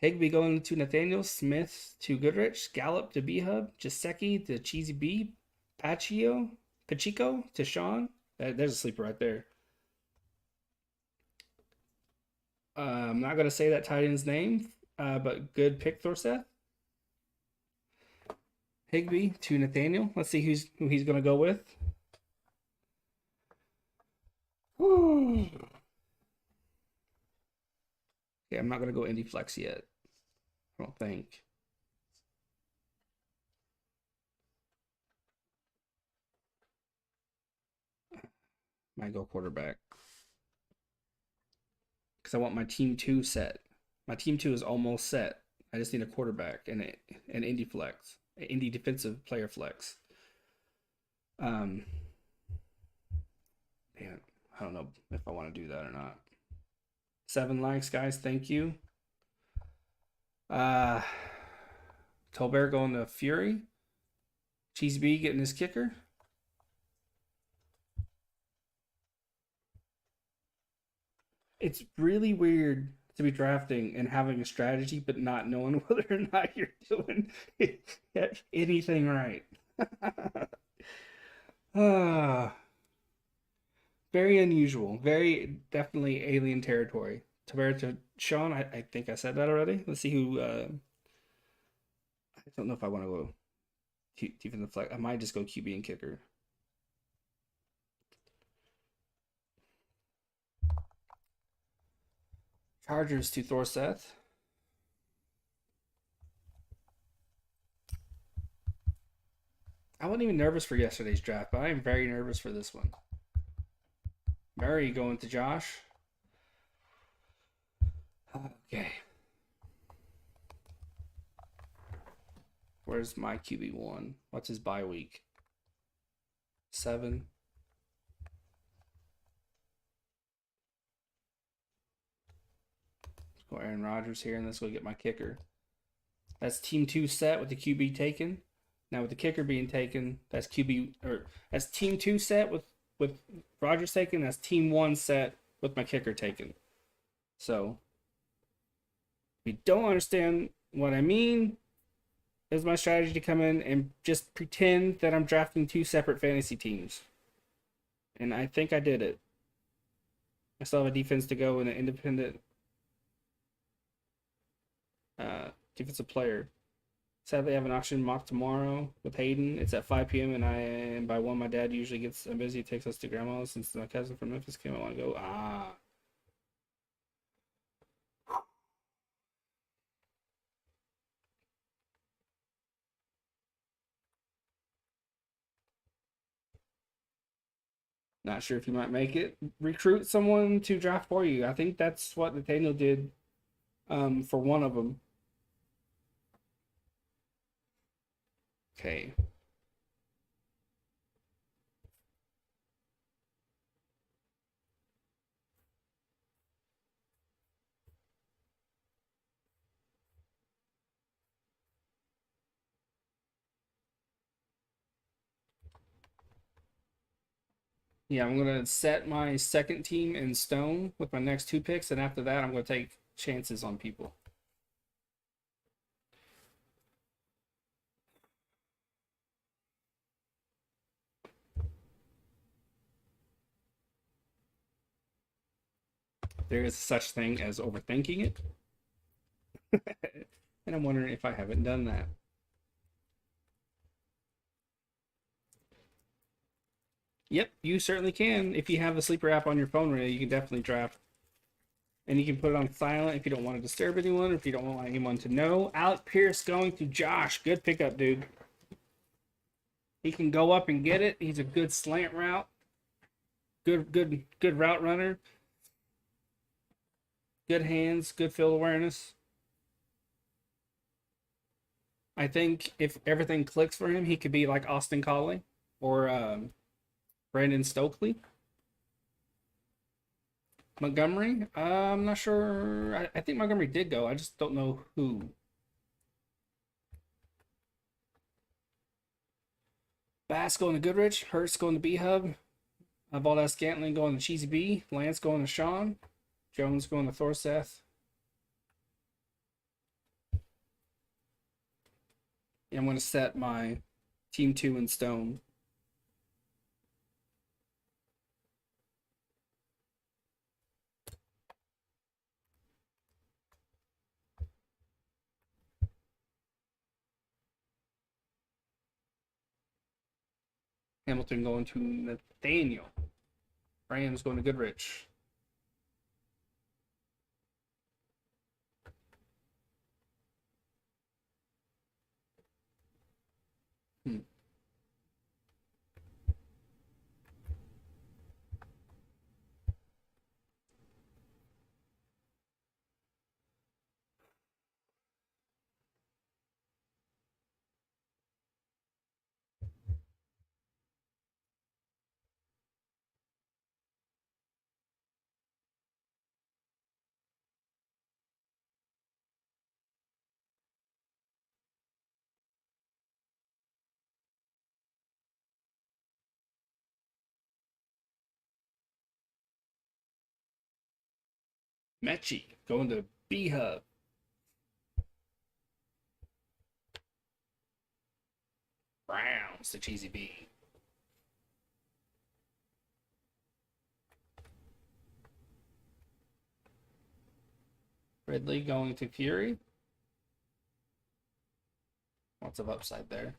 Higby going to Nathaniel, Smith to Goodrich, Gallup to B Hub, Jaceki to Cheesy B, Pacheco to Sean. There's a sleeper right there. I'm not going to say that tight end's name, but good pick, Thorseth. Higby to Nathaniel. Let's see who he's going to go with. Okay, I'm not going to go indie flex yet. I don't think. Might go quarterback because I want my team two set. My team two is almost set. I just need a quarterback and an indie flex, an indie defensive player flex. Um, man, I don't know if I want to do that or not. 7 likes, guys. Thank you. Uh, Tolbert going to Fury. Cheese B getting his kicker. It's really weird to be drafting and having a strategy, but not knowing whether or not you're doing anything right. uh, very unusual. Very definitely alien territory. Tolbert to Sean. I think I said that already. Let's see who. I don't know if I want to go defensive flex. I might just go QB and kicker. Chargers to Thorseth. I wasn't even nervous for yesterday's draft, but I am very nervous for this one. Murray going to Josh. Okay. Where's my QB1? What's his bye week? 7. Let's go Aaron Rodgers here, and let's go get my kicker. That's team 2 set with the QB taken. Now with the kicker being taken, that's that's team 2 set with Rodgers taken. That's team 1 set with my kicker taken. So if you don't understand what I mean, is my strategy to come in and just pretend that I'm drafting two separate fantasy teams. And I think I did it. I still have a defense to go and an independent defensive player. Sadly, I have an auction mock tomorrow with Hayden. It's at 5 p.m. and by 1, my dad usually gets busy. Takes us to grandma's since my cousin from Memphis came. I want to go. Not sure if you might make it. Recruit someone to draft for you. I think that's what Nathaniel did for one of them. Okay. Yeah, I'm gonna set my second team in stone with my next 2 picks, and after that, I'm gonna take chances on people. There is such thing as overthinking it, and I'm wondering if I haven't done that. Yep, you certainly can. If you have the sleeper app on your phone, really, you can definitely draft. And you can put it on silent if you don't want to disturb anyone or if you don't want anyone to know. Alec Pierce going to Josh. Good pickup, dude. He can go up and get it. He's a good slant route. Good route runner. Good hands, good field awareness. I think if everything clicks for him, he could be like Austin Collie or Brandon Stokely. Montgomery, I'm not sure. I think Montgomery did go. I just don't know who. Bass going to Goodrich. Hurts going to B Hub. Valdez Scantling going to Cheesy B. Lance going to Sean. Jones going to Thorseth. And I'm going to set my team 2 in stone. Hamilton going to Nathaniel. Rams going to Goodrich. Mechie going to B Hub. Browns to Cheesy B. Ridley going to Fury. Lots of upside there.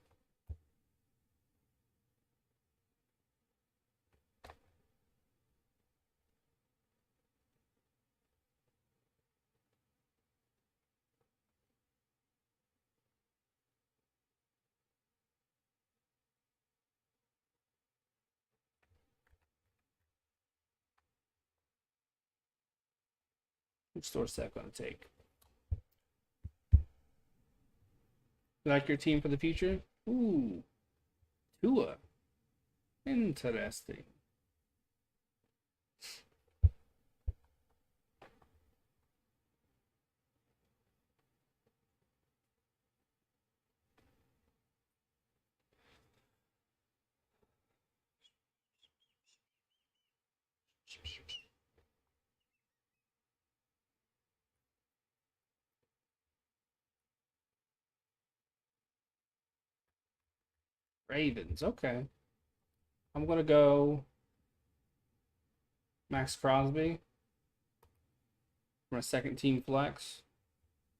Which store set going to take? You like your team for the future? Ooh, Tua. Interesting. Ravens. Okay. I'm going to go Max Crosby. for my second team flex.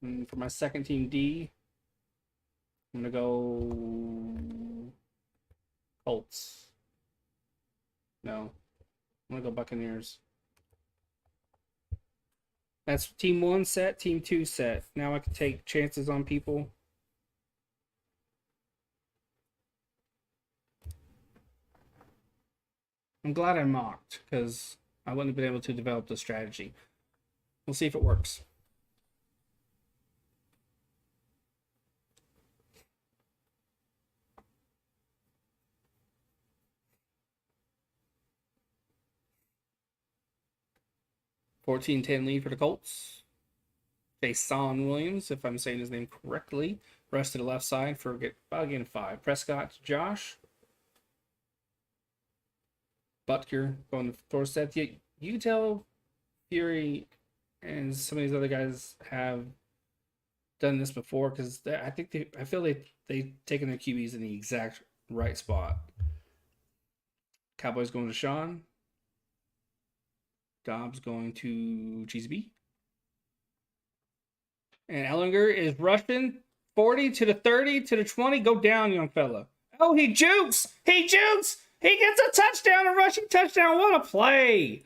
And for my second team D, I'm going to go Colts. No. I'm going to go Buccaneers. That's team 1 set, team 2 set. Now I can take chances on people. I'm glad I mocked, because I wouldn't have been able to develop the strategy. We'll see if it works. $14-10 lead for the Colts. Jason Williams, if I'm saying his name correctly. Rush to the left side for about gain of 5. Prescott to Josh. Butker going to Thorstad. You can tell Fury and some of these other guys have done this before, because I feel they've taken their QBs in the exact right spot. Cowboys going to Sean. Dobbs going to Cheesy B. And Ellinger is rushing 40 to the 30 to the 20. Go down, young fella. Oh, he jukes! He jukes! He gets a touchdown, a rushing touchdown. What a play!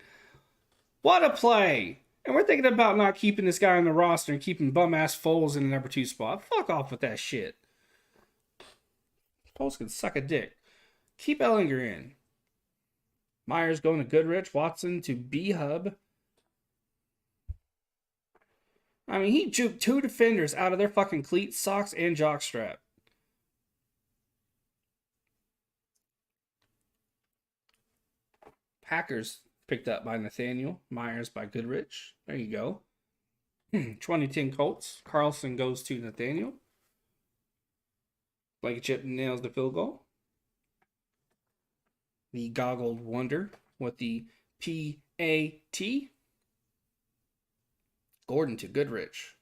What a play! And we're thinking about not keeping this guy on the roster and keeping bum-ass Foles in the number 2 spot. Fuck off with that shit. Foles can suck a dick. Keep Ellinger in. Myers going to Goodrich. Watson to B-Hub. I mean, he juked 2 defenders out of their fucking cleats, socks, and jockstrap. Packers picked up by Nathaniel. Myers by Goodrich. There you go. 2010 Colts. Carlson goes to Nathaniel. Blankenship nails the field goal. The goggled wonder with the PAT. Gordon to Goodrich.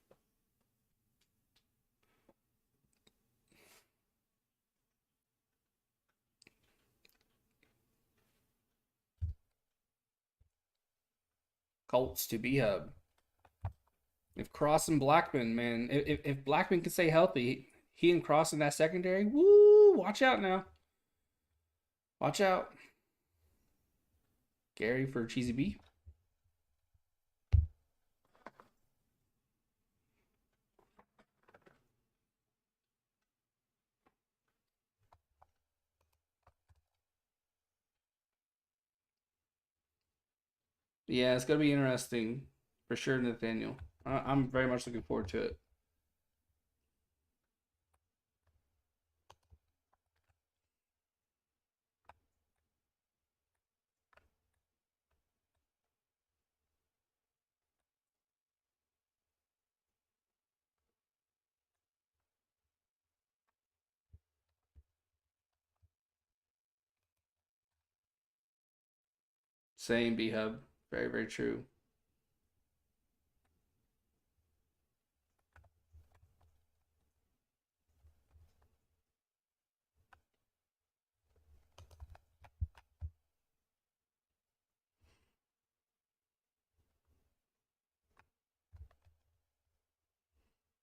Colts to B-Hub. If Cross and Blackman, man, if Blackman can stay healthy, he and Cross in that secondary, woo, watch out now. Watch out. Gary for Cheesy B. Yeah, it's going to be interesting for sure, Nathaniel. I'm very much looking forward to it. Same, B-Hub. Very, very true.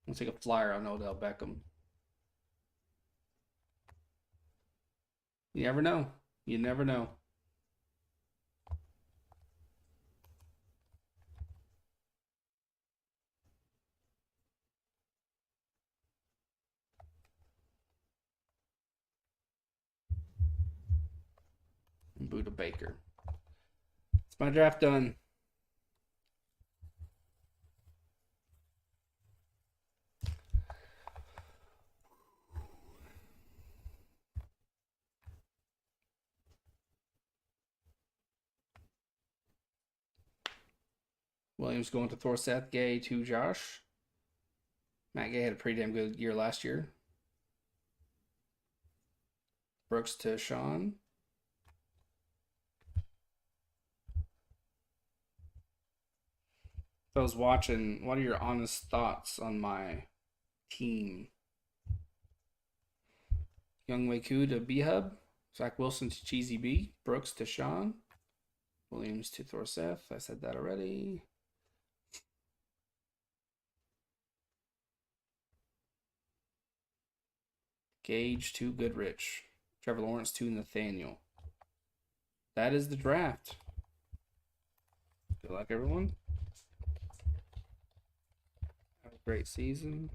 Let's take a flyer on Odell Beckham. You never know. You never know. Buda Baker. It's my draft done. Williams going to Thorseth. Gay to Josh. Matt Gay had a pretty damn good year last year. Brooks to Sean. If I was watching, what are your honest thoughts on my team? Young Waku to B-Hub. Zach Wilson to Cheesy B. Brooks to Sean. Williams to Thorseth. I said that already. Gage to Goodrich. Trevor Lawrence to Nathaniel. That is the draft. Good luck, everyone. Have a great season.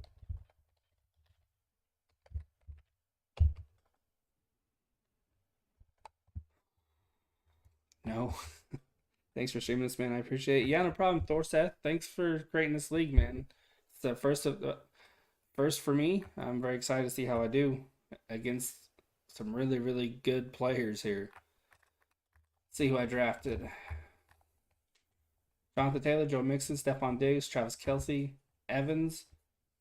No. Thanks for streaming this, man. I appreciate it. Yeah, no problem. Thorseth, thanks for creating this league, man. It's the first for me. I'm very excited to see how I do against some really, really good players here. Let's see who I drafted. Jonathan Taylor, Joe Mixon, Stephon Diggs, Travis Kelce, Evans,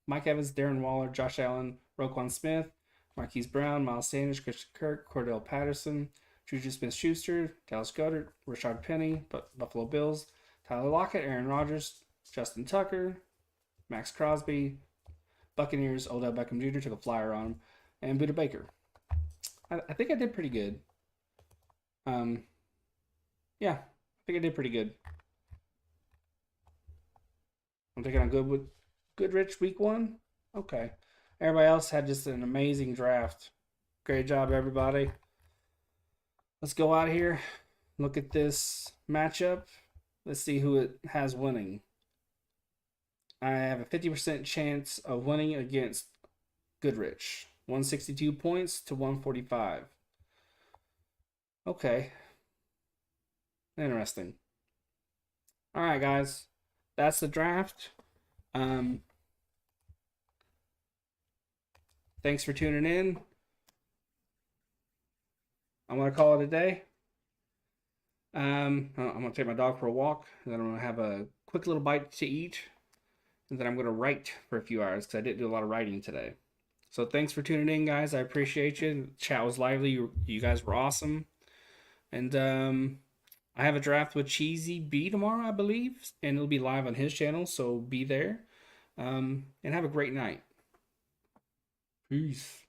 Mike Evans, Darren Waller, Josh Allen, Roquan Smith, Marquise Brown, Miles Sanders, Christian Kirk, Cordell Patterson, Juju Smith-Schuster, Dallas Goedert, Rashard Penny, Buffalo Bills, Tyler Lockett, Aaron Rodgers, Justin Tucker, Max Crosby, Buccaneers, Odell Beckham Jr. took a flyer on him, and Buda Baker. I think I did pretty good. Yeah, I think I did pretty good. I'm taking on Goodrich week 1. Okay. Everybody else had just an amazing draft. Great job, everybody. Let's go out here. Look at this matchup. Let's see who it has winning. I have a 50% chance of winning against Goodrich. 162 points to 145. Okay. Interesting. All right, guys. That's the draft. Thanks for tuning in. I'm going to call it a day. I'm going to take my dog for a walk, and then I'm going to have a quick little bite to eat, and then I'm going to write for a few hours because I didn't do a lot of writing today. So thanks for tuning in, guys. I appreciate you. The chat was lively. You guys were awesome. And I have a draft with Cheesy B tomorrow, I believe, and it'll be live on his channel, so be there. And have a great night. Peace.